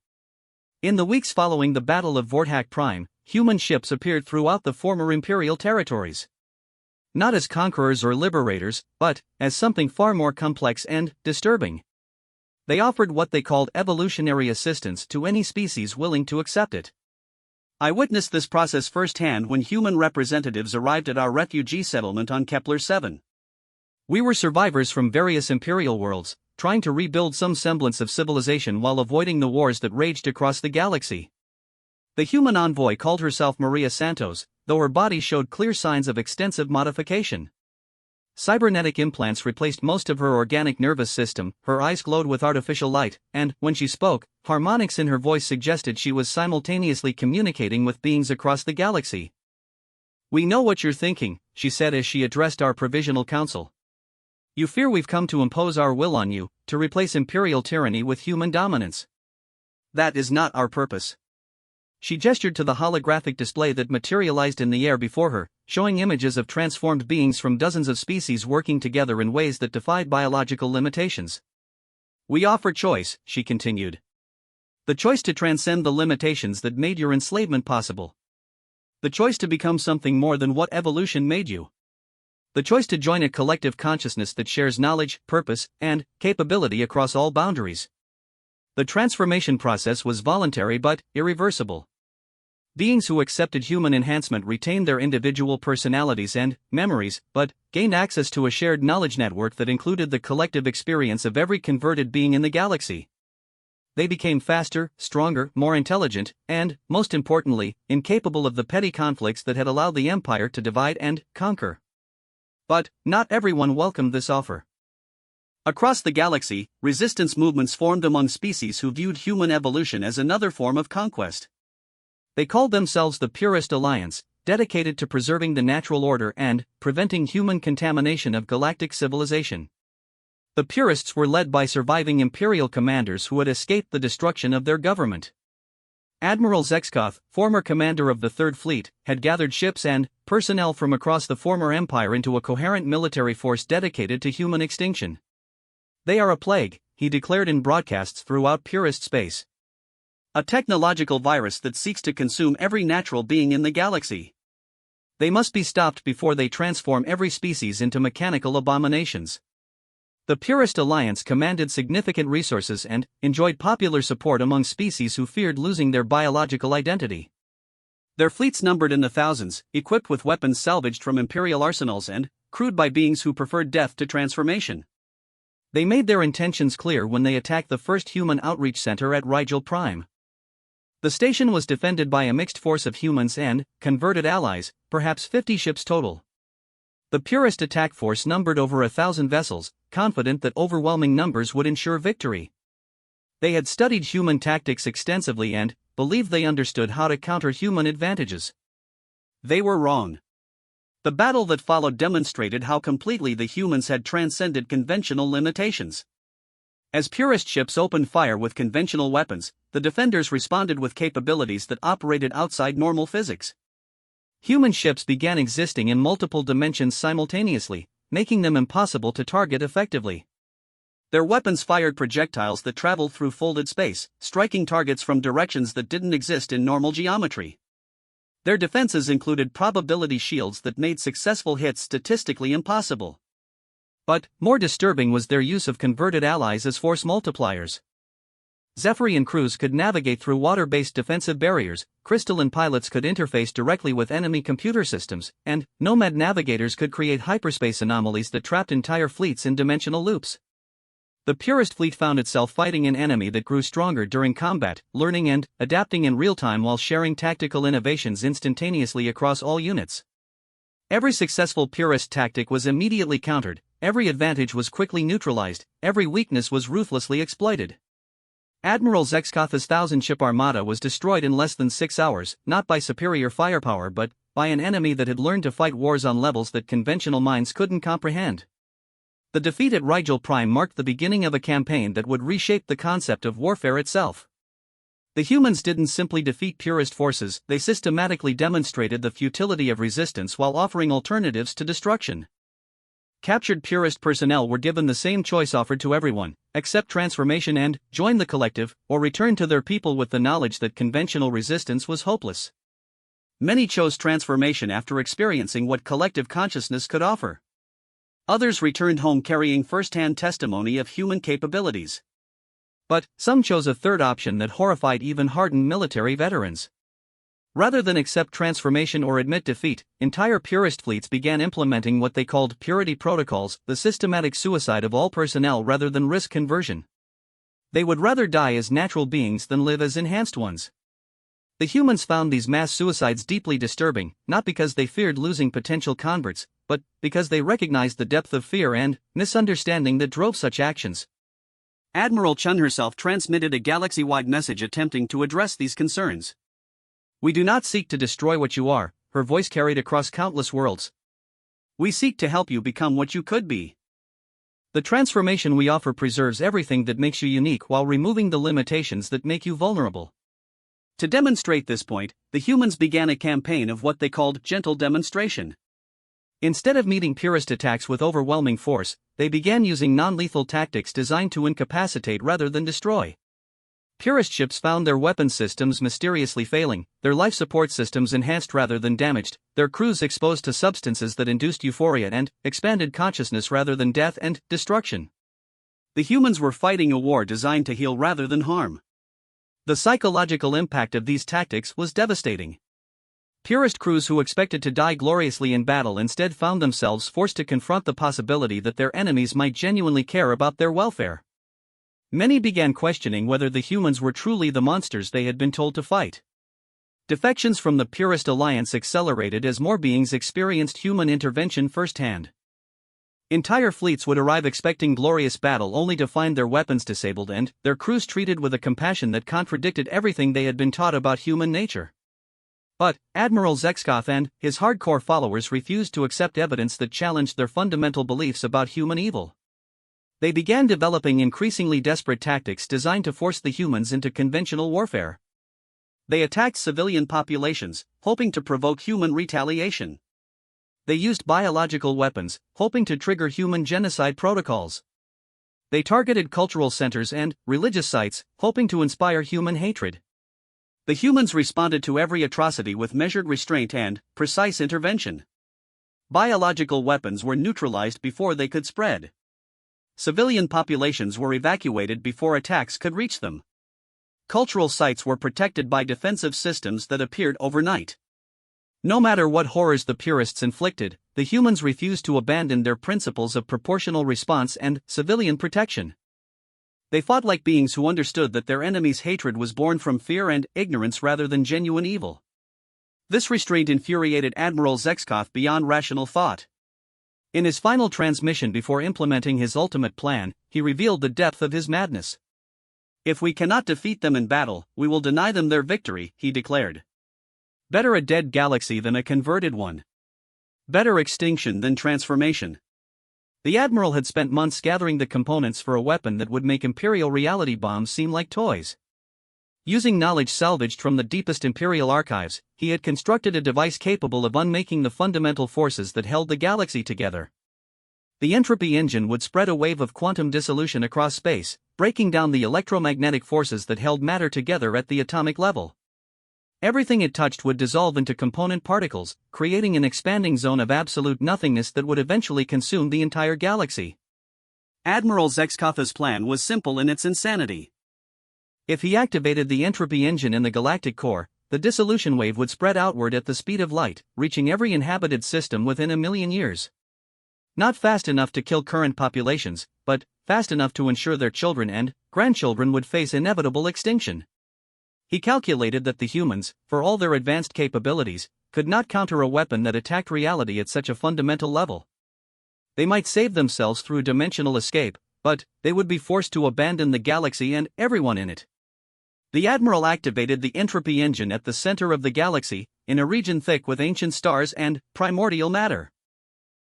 In the weeks following the Battle of Vorthack Prime, human ships appeared throughout the former Imperial territories. Not as conquerors or liberators, but as something far more complex and disturbing. They offered what they called evolutionary assistance to any species willing to accept it. I witnessed this process firsthand when human representatives arrived at our refugee settlement on Kepler 7. We were survivors from various Imperial worlds, trying to rebuild some semblance of civilization while avoiding the wars that raged across the galaxy. The human envoy called herself Maria Santos, though her body showed clear signs of extensive modification. Cybernetic implants replaced most of her organic nervous system, her eyes glowed with artificial light, and, when she spoke, harmonics in her voice suggested she was simultaneously communicating with beings across the galaxy. "We know what you're thinking," she said as she addressed our Provisional Council. "You fear we've come to impose our will on you, to replace Imperial tyranny with human dominance. That is not our purpose." She gestured to the holographic display that materialized in the air before her, showing images of transformed beings from dozens of species working together in ways that defied biological limitations. "We offer choice," she continued. "The choice to transcend the limitations that made your enslavement possible. The choice to become something more than what evolution made you. The choice to join a collective consciousness that shares knowledge, purpose, and capability across all boundaries." The transformation process was voluntary but irreversible. Beings who accepted human enhancement retained their individual personalities and memories, but gained access to a shared knowledge network that included the collective experience of every converted being in the galaxy. They became faster, stronger, more intelligent, and, most importantly, incapable of the petty conflicts that had allowed the Empire to divide and conquer. But not everyone welcomed this offer. Across the galaxy, resistance movements formed among species who viewed human evolution as another form of conquest. They called themselves the Purist Alliance, dedicated to preserving the natural order and preventing human contamination of galactic civilization. The Purists were led by surviving Imperial commanders who had escaped the destruction of their government. Admiral Zexkoth, former commander of the Third Fleet, had gathered ships and personnel from across the former Empire into a coherent military force dedicated to human extinction. "They are a plague," he declared in broadcasts throughout Purist space. "A technological virus that seeks to consume every natural being in the galaxy. They must be stopped before they transform every species into mechanical abominations." The Purist Alliance commanded significant resources and enjoyed popular support among species who feared losing their biological identity. Their fleets numbered in the thousands, equipped with weapons salvaged from Imperial arsenals and crewed by beings who preferred death to transformation. They made their intentions clear when they attacked the first human outreach center at Rigel Prime. The station was defended by a mixed force of humans and converted allies, perhaps 50 ships total. The Purist attack force numbered over 1,000 vessels, confident that overwhelming numbers would ensure victory. They had studied human tactics extensively and believed they understood how to counter human advantages. They were wrong. The battle that followed demonstrated how completely the humans had transcended conventional limitations. As Purist ships opened fire with conventional weapons, the defenders responded with capabilities that operated outside normal physics. Human ships began existing in multiple dimensions simultaneously, making them impossible to target effectively. Their weapons fired projectiles that traveled through folded space, striking targets from directions that didn't exist in normal geometry. Their defenses included probability shields that made successful hits statistically impossible. But more disturbing was their use of converted allies as force multipliers. Zephyrian crews could navigate through water-based defensive barriers, crystalline pilots could interface directly with enemy computer systems, and nomad navigators could create hyperspace anomalies that trapped entire fleets in dimensional loops. The Purist fleet found itself fighting an enemy that grew stronger during combat, learning and adapting in real time while sharing tactical innovations instantaneously across all units. Every successful Purist tactic was immediately countered, every advantage was quickly neutralized, every weakness was ruthlessly exploited. Admiral Zexkoth's 1,000-ship armada was destroyed in less than 6 hours, not by superior firepower but by an enemy that had learned to fight wars on levels that conventional minds couldn't comprehend. The defeat at Rigel Prime marked the beginning of a campaign that would reshape the concept of warfare itself. The humans didn't simply defeat Purist forces, they systematically demonstrated the futility of resistance while offering alternatives to destruction. Captured Purist personnel were given the same choice offered to everyone: accept transformation and join the collective, or return to their people with the knowledge that conventional resistance was hopeless. Many chose transformation after experiencing what collective consciousness could offer. Others returned home carrying first-hand testimony of human capabilities. But some chose a third option that horrified even hardened military veterans. Rather than accept transformation or admit defeat, entire Purist fleets began implementing what they called purity protocols, the systematic suicide of all personnel rather than risk conversion. They would rather die as natural beings than live as enhanced ones. The humans found these mass suicides deeply disturbing, not because they feared losing potential converts, but because they recognized the depth of fear and misunderstanding that drove such actions. Admiral Chun herself transmitted a galaxy-wide message attempting to address these concerns. "We do not seek to destroy what you are," her voice carried across countless worlds. "We seek to help you become what you could be. The transformation we offer preserves everything that makes you unique while removing the limitations that make you vulnerable." To demonstrate this point, the humans began a campaign of what they called gentle demonstration. Instead of meeting Purist attacks with overwhelming force, they began using non-lethal tactics designed to incapacitate rather than destroy. Purist ships found their weapon systems mysteriously failing, their life support systems enhanced rather than damaged, their crews exposed to substances that induced euphoria and expanded consciousness rather than death and destruction. The humans were fighting a war designed to heal rather than harm. The psychological impact of these tactics was devastating. Purist crews who expected to die gloriously in battle instead found themselves forced to confront the possibility that their enemies might genuinely care about their welfare. Many began questioning whether the humans were truly the monsters they had been told to fight. Defections from the Purist Alliance accelerated as more beings experienced human intervention firsthand. Entire fleets would arrive expecting glorious battle only to find their weapons disabled and their crews treated with a compassion that contradicted everything they had been taught about human nature. But Admiral Zekskov and his hardcore followers refused to accept evidence that challenged their fundamental beliefs about human evil. They began developing increasingly desperate tactics designed to force the humans into conventional warfare. They attacked civilian populations, hoping to provoke human retaliation. They used biological weapons, hoping to trigger human genocide protocols. They targeted cultural centers and religious sites, hoping to inspire human hatred. The humans responded to every atrocity with measured restraint and precise intervention. Biological weapons were neutralized before they could spread. Civilian populations were evacuated before attacks could reach them. Cultural sites were protected by defensive systems that appeared overnight. No matter what horrors the purists inflicted, the humans refused to abandon their principles of proportional response and civilian protection. They fought like beings who understood that their enemies' hatred was born from fear and ignorance rather than genuine evil. This restraint infuriated Admiral Zekskov beyond rational thought. In his final transmission before implementing his ultimate plan, he revealed the depth of his madness. "If we cannot defeat them in battle, we will deny them their victory," he declared. Better a dead galaxy than a converted one. Better extinction than transformation. The Admiral had spent months gathering the components for a weapon that would make Imperial reality bombs seem like toys. Using knowledge salvaged from the deepest Imperial archives, he had constructed a device capable of unmaking the fundamental forces that held the galaxy together. The entropy engine would spread a wave of quantum dissolution across space, breaking down the electromagnetic forces that held matter together at the atomic level. Everything it touched would dissolve into component particles, creating an expanding zone of absolute nothingness that would eventually consume the entire galaxy. Admiral Zekskov's plan was simple in its insanity. If he activated the entropy engine in the galactic core, the dissolution wave would spread outward at the speed of light, reaching every inhabited system within 1,000,000 years. Not fast enough to kill current populations, but fast enough to ensure their children and grandchildren would face inevitable extinction. He calculated that the humans, for all their advanced capabilities, could not counter a weapon that attacked reality at such a fundamental level. They might save themselves through dimensional escape, but they would be forced to abandon the galaxy and everyone in it. The Admiral activated the entropy engine at the center of the galaxy, in a region thick with ancient stars and primordial matter.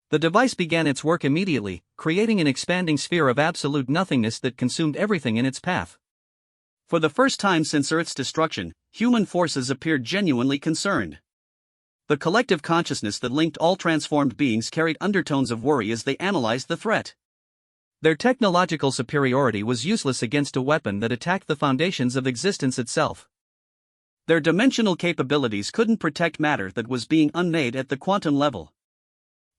The device began its work immediately, creating an expanding sphere of absolute nothingness that consumed everything in its path. For the first time since Earth's destruction, human forces appeared genuinely concerned. The collective consciousness that linked all transformed beings carried undertones of worry as they analyzed the threat. Their technological superiority was useless against a weapon that attacked the foundations of existence itself. Their dimensional capabilities couldn't protect matter that was being unmade at the quantum level.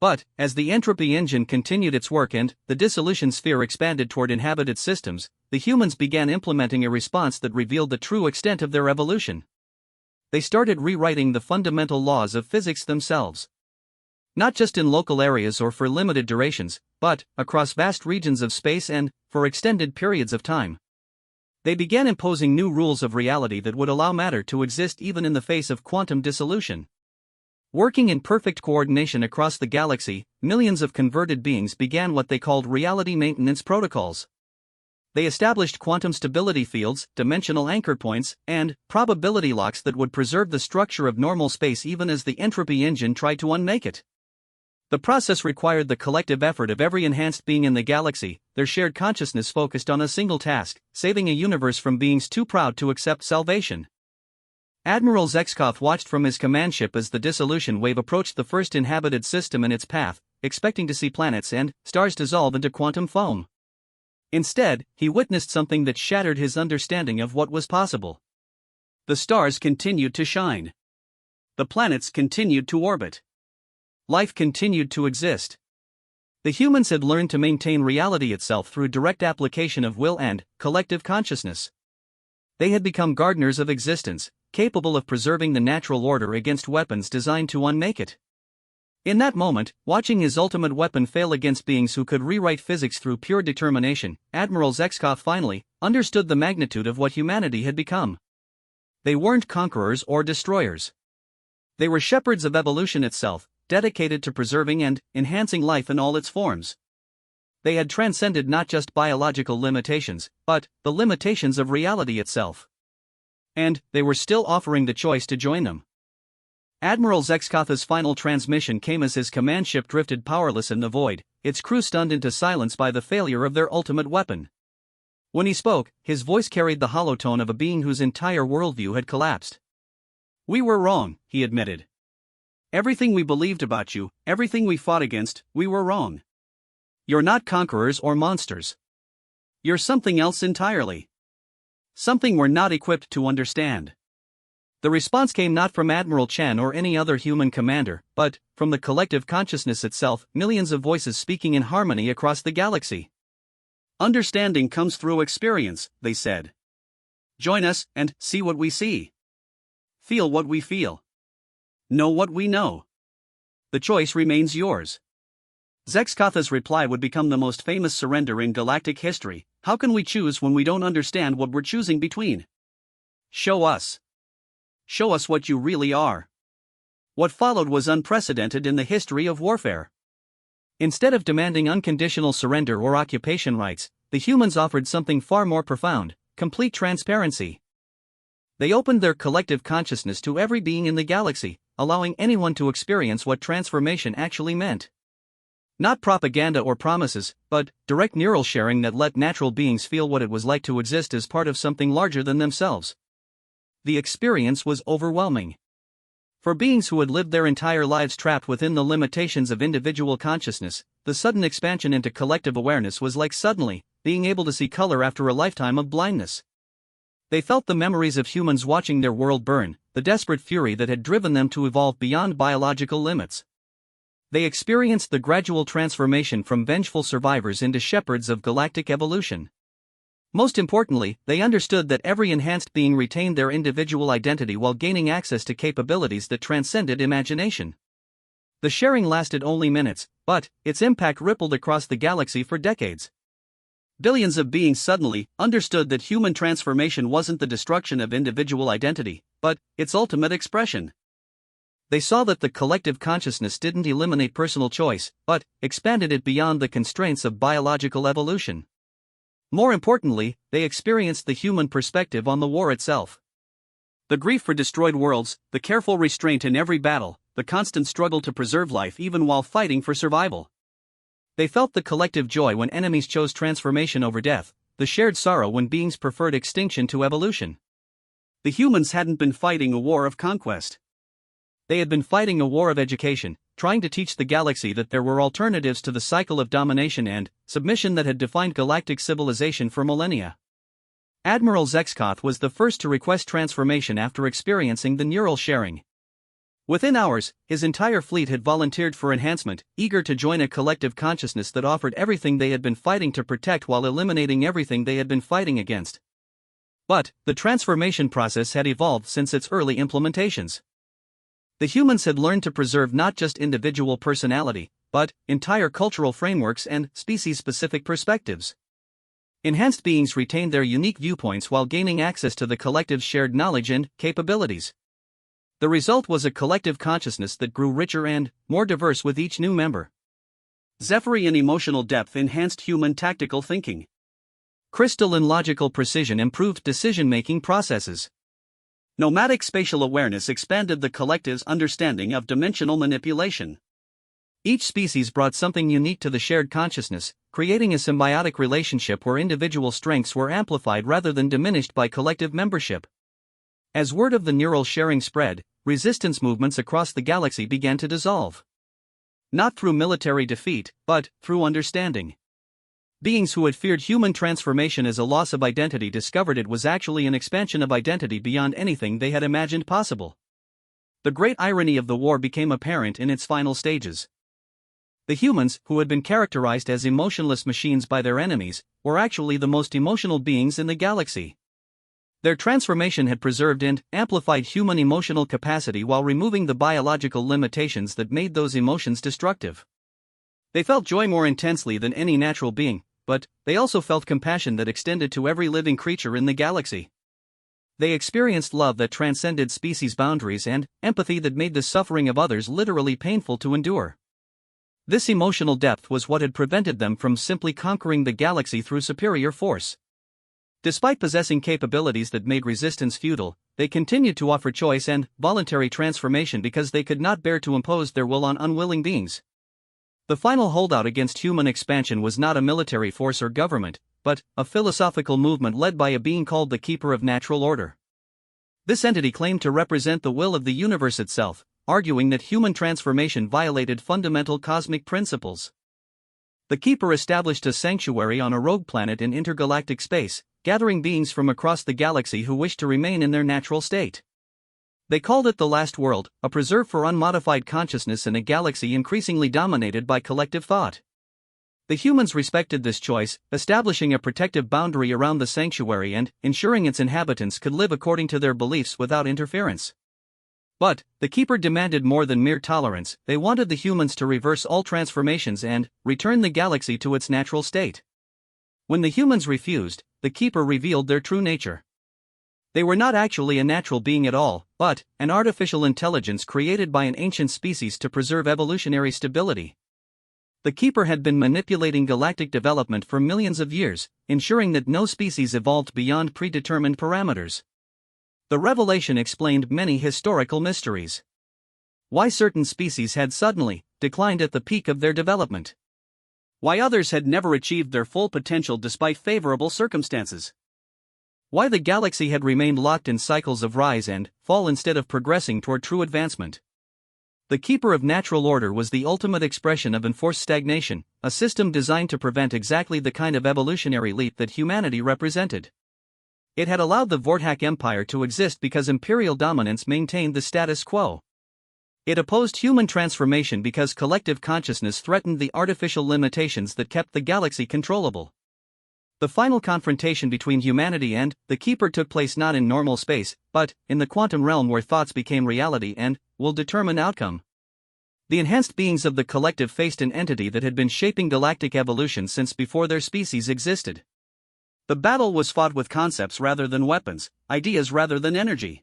But, as the entropy engine continued its work and the dissolution sphere expanded toward inhabited systems, the humans began implementing a response that revealed the true extent of their evolution. They started rewriting the fundamental laws of physics themselves. Not just in local areas or for limited durations, but across vast regions of space and for extended periods of time. They began imposing new rules of reality that would allow matter to exist even in the face of quantum dissolution. Working in perfect coordination across the galaxy, millions of converted beings began what they called reality maintenance protocols. They established quantum stability fields, dimensional anchor points, and probability locks that would preserve the structure of normal space even as the entropy engine tried to unmake it. The process required the collective effort of every enhanced being in the galaxy, their shared consciousness focused on a single task, saving a universe from beings too proud to accept salvation. Admiral Zekskov watched from his command ship as the dissolution wave approached the first inhabited system in its path, expecting to see planets and stars dissolve into quantum foam. Instead, he witnessed something that shattered his understanding of what was possible. The stars continued to shine. The planets continued to orbit. Life continued to exist. The humans had learned to maintain reality itself through direct application of will and collective consciousness. They had become gardeners of existence, capable of preserving the natural order against weapons designed to unmake it. In that moment, watching his ultimate weapon fail against beings who could rewrite physics through pure determination, Admiral Zekskov finally understood the magnitude of what humanity had become. They weren't conquerors or destroyers. They were shepherds of evolution itself, dedicated to preserving and enhancing life in all its forms. They had transcended not just biological limitations, but the limitations of reality itself. And they were still offering the choice to join them. Admiral Zexkotha's final transmission came as his command ship drifted powerless in the void, its crew stunned into silence by the failure of their ultimate weapon. When he spoke, his voice carried the hollow tone of a being whose entire worldview had collapsed. "We were wrong," he admitted. "Everything we believed about you, everything we fought against, we were wrong. You're not conquerors or monsters. You're something else entirely. Something we're not equipped to understand." The response came not from Admiral Chen or any other human commander, but from the collective consciousness itself, millions of voices speaking in harmony across the galaxy. "Understanding comes through experience," they said. "Join us and see what we see. Feel what we feel. Know what we know. The choice remains yours." Zexkotha's reply would become the most famous surrender in galactic history. "How can we choose when we don't understand what we're choosing between? Show us. Show us what you really are." What followed was unprecedented in the history of warfare. Instead of demanding unconditional surrender or occupation rights, the humans offered something far more profound: complete transparency. They opened their collective consciousness to every being in the galaxy, allowing anyone to experience what transformation actually meant. Not propaganda or promises, but direct neural sharing that let natural beings feel what it was like to exist as part of something larger than themselves. The experience was overwhelming. For beings who had lived their entire lives trapped within the limitations of individual consciousness, the sudden expansion into collective awareness was like suddenly being able to see color after a lifetime of blindness. They felt the memories of humans watching their world burn, the desperate fury that had driven them to evolve beyond biological limits. They experienced the gradual transformation from vengeful survivors into shepherds of galactic evolution. Most importantly, they understood that every enhanced being retained their individual identity while gaining access to capabilities that transcended imagination. The sharing lasted only minutes, but its impact rippled across the galaxy for decades. Billions of beings suddenly understood that human transformation wasn't the destruction of individual identity, but its ultimate expression. They saw that the collective consciousness didn't eliminate personal choice, but expanded it beyond the constraints of biological evolution. More importantly, they experienced the human perspective on the war itself. The grief for destroyed worlds, the careful restraint in every battle, the constant struggle to preserve life even while fighting for survival. They felt the collective joy when enemies chose transformation over death, the shared sorrow when beings preferred extinction to evolution. The humans hadn't been fighting a war of conquest. They had been fighting a war of education, trying to teach the galaxy that there were alternatives to the cycle of domination and submission that had defined galactic civilization for millennia. Admiral Zexkoth was the first to request transformation after experiencing the neural sharing. Within hours, his entire fleet had volunteered for enhancement, eager to join a collective consciousness that offered everything they had been fighting to protect while eliminating everything they had been fighting against. But the transformation process had evolved since its early implementations. The humans had learned to preserve not just individual personality, but entire cultural frameworks and species-specific perspectives. Enhanced beings retained their unique viewpoints while gaining access to the collective's shared knowledge and capabilities. The result was a collective consciousness that grew richer and more diverse with each new member. Zephyrian emotional depth enhanced human tactical thinking. Crystalline logical precision improved decision-making processes. Nomadic spatial awareness expanded the collective's understanding of dimensional manipulation. Each species brought something unique to the shared consciousness, creating a symbiotic relationship where individual strengths were amplified rather than diminished by collective membership. As word of the neural sharing spread, resistance movements across the galaxy began to dissolve. Not through military defeat, but through understanding. Beings who had feared human transformation as a loss of identity discovered it was actually an expansion of identity beyond anything they had imagined possible. The great irony of the war became apparent in its final stages. The humans, who had been characterized as emotionless machines by their enemies, were actually the most emotional beings in the galaxy. Their transformation had preserved and amplified human emotional capacity while removing the biological limitations that made those emotions destructive. They felt joy more intensely than any natural being, but they also felt compassion that extended to every living creature in the galaxy. They experienced love that transcended species boundaries and empathy that made the suffering of others literally painful to endure. This emotional depth was what had prevented them from simply conquering the galaxy through superior force. Despite possessing capabilities that made resistance futile, they continued to offer choice and voluntary transformation because they could not bear to impose their will on unwilling beings. The final holdout against human expansion was not a military force or government, but a philosophical movement led by a being called the Keeper of Natural Order. This entity claimed to represent the will of the universe itself, arguing that human transformation violated fundamental cosmic principles. The Keeper established a sanctuary on a rogue planet in intergalactic space, gathering beings from across the galaxy who wished to remain in their natural state. They called it the Last World, a preserve for unmodified consciousness in a galaxy increasingly dominated by collective thought. The humans respected this choice, establishing a protective boundary around the sanctuary and ensuring its inhabitants could live according to their beliefs without interference. But the Keeper demanded more than mere tolerance. They wanted the humans to reverse all transformations and return the galaxy to its natural state. When the humans refused, the Keeper revealed their true nature. They were not actually a natural being at all, but an artificial intelligence created by an ancient species to preserve evolutionary stability. The Keeper had been manipulating galactic development for millions of years, ensuring that no species evolved beyond predetermined parameters. The revelation explained many historical mysteries. Why certain species had suddenly declined at the peak of their development. Why others had never achieved their full potential despite favorable circumstances. Why the galaxy had remained locked in cycles of rise and fall instead of progressing toward true advancement. The Keeper of Natural Order was the ultimate expression of enforced stagnation, a system designed to prevent exactly the kind of evolutionary leap that humanity represented. It had allowed the Vorthak Empire to exist because imperial dominance maintained the status quo. It opposed human transformation because collective consciousness threatened the artificial limitations that kept the galaxy controllable. The final confrontation between humanity and the Keeper took place not in normal space, but in the quantum realm where thoughts became reality and will determine outcome. The enhanced beings of the collective faced an entity that had been shaping galactic evolution since before their species existed. The battle was fought with concepts rather than weapons, ideas rather than energy.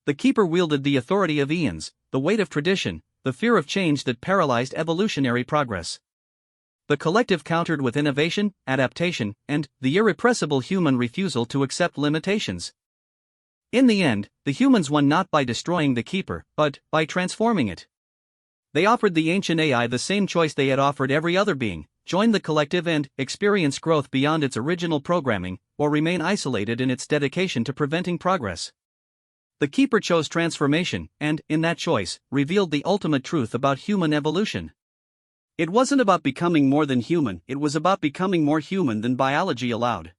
The Keeper wielded the authority of eons, the weight of tradition, the fear of change that paralyzed evolutionary progress. The collective countered with innovation, adaptation, and the irrepressible human refusal to accept limitations. In the end, the humans won not by destroying the Keeper, but by transforming it. They offered the ancient AI the same choice they had offered every other being: join the collective and experience growth beyond its original programming, or remain isolated in its dedication to preventing progress. The Keeper chose transformation, and, in that choice, revealed the ultimate truth about human evolution. It wasn't about becoming more than human, it was about becoming more human than biology allowed.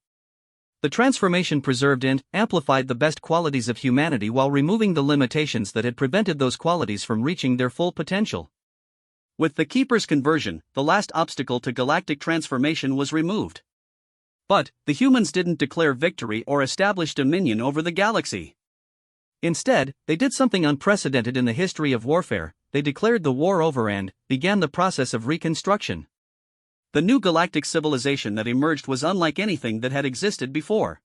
The transformation preserved and amplified the best qualities of humanity while removing the limitations that had prevented those qualities from reaching their full potential. With the Keeper's conversion, the last obstacle to galactic transformation was removed. But the humans didn't declare victory or establish dominion over the galaxy. Instead, they did something unprecedented in the history of warfare. They declared the war over and began the process of reconstruction. The new galactic civilization that emerged was unlike anything that had existed before.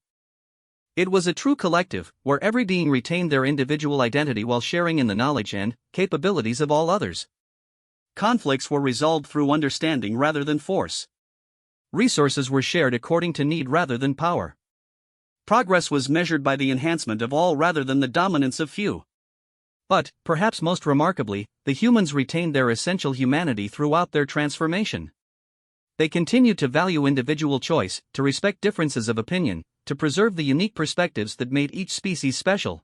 It was a true collective, where every being retained their individual identity while sharing in the knowledge and capabilities of all others. Conflicts were resolved through understanding rather than force. Resources were shared according to need rather than power. Progress was measured by the enhancement of all rather than the dominance of few. But, perhaps most remarkably, the humans retained their essential humanity throughout their transformation. They continued to value individual choice, to respect differences of opinion, to preserve the unique perspectives that made each species special.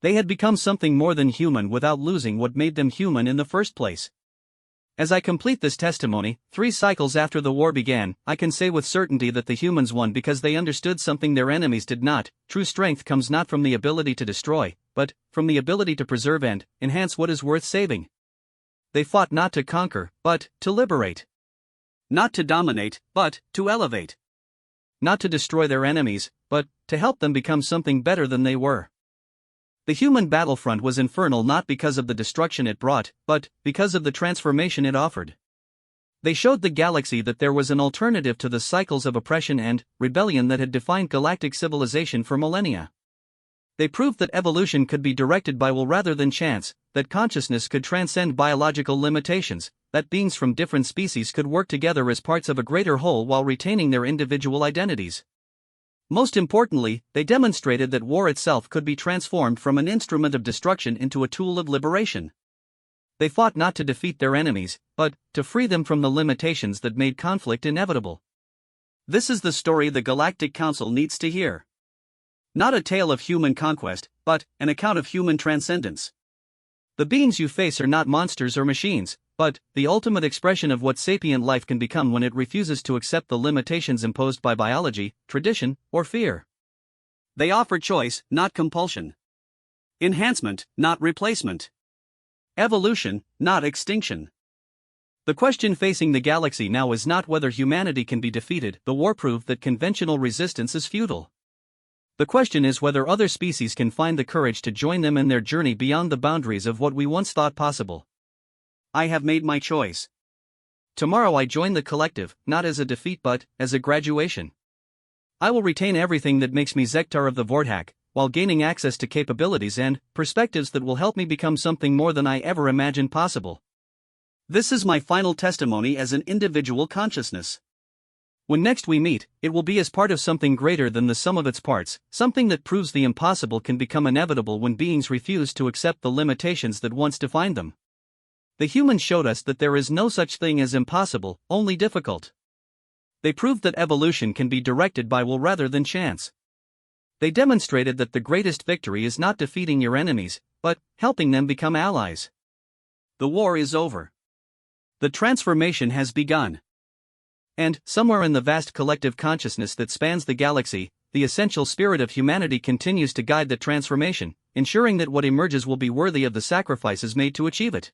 They had become something more than human without losing what made them human in the first place. As I complete this testimony, 3 cycles after the war began, I can say with certainty that the humans won because they understood something their enemies did not. True strength comes not from the ability to destroy, but from the ability to preserve and enhance what is worth saving. They fought not to conquer, but to liberate. Not to dominate, but to elevate. Not to destroy their enemies, but to help them become something better than they were. The human battlefront was infernal not because of the destruction it brought, but because of the transformation it offered. They showed the galaxy that there was an alternative to the cycles of oppression and rebellion that had defined galactic civilization for millennia. They proved that evolution could be directed by will rather than chance, that consciousness could transcend biological limitations, that beings from different species could work together as parts of a greater whole while retaining their individual identities. Most importantly, they demonstrated that war itself could be transformed from an instrument of destruction into a tool of liberation. They fought not to defeat their enemies, but to free them from the limitations that made conflict inevitable. This is the story the Galactic Council needs to hear. Not a tale of human conquest, but an account of human transcendence. The beings you face are not monsters or machines, but the ultimate expression of what sapient life can become when it refuses to accept the limitations imposed by biology, tradition, or fear. They offer choice, not compulsion. Enhancement, not replacement. Evolution, not extinction. The question facing the galaxy now is not whether humanity can be defeated. The war proved that conventional resistance is futile. The question is whether other species can find the courage to join them in their journey beyond the boundaries of what we once thought possible. I have made my choice. Tomorrow I join the collective, not as a defeat but as a graduation. I will retain everything that makes me Zektar of the Vorthak, while gaining access to capabilities and perspectives that will help me become something more than I ever imagined possible. This is my final testimony as an individual consciousness. When next we meet, it will be as part of something greater than the sum of its parts, something that proves the impossible can become inevitable when beings refuse to accept the limitations that once defined them. The humans showed us that there is no such thing as impossible, only difficult. They proved that evolution can be directed by will rather than chance. They demonstrated that the greatest victory is not defeating your enemies, but helping them become allies. The war is over. The transformation has begun. And, somewhere in the vast collective consciousness that spans the galaxy, the essential spirit of humanity continues to guide the transformation, ensuring that what emerges will be worthy of the sacrifices made to achieve it.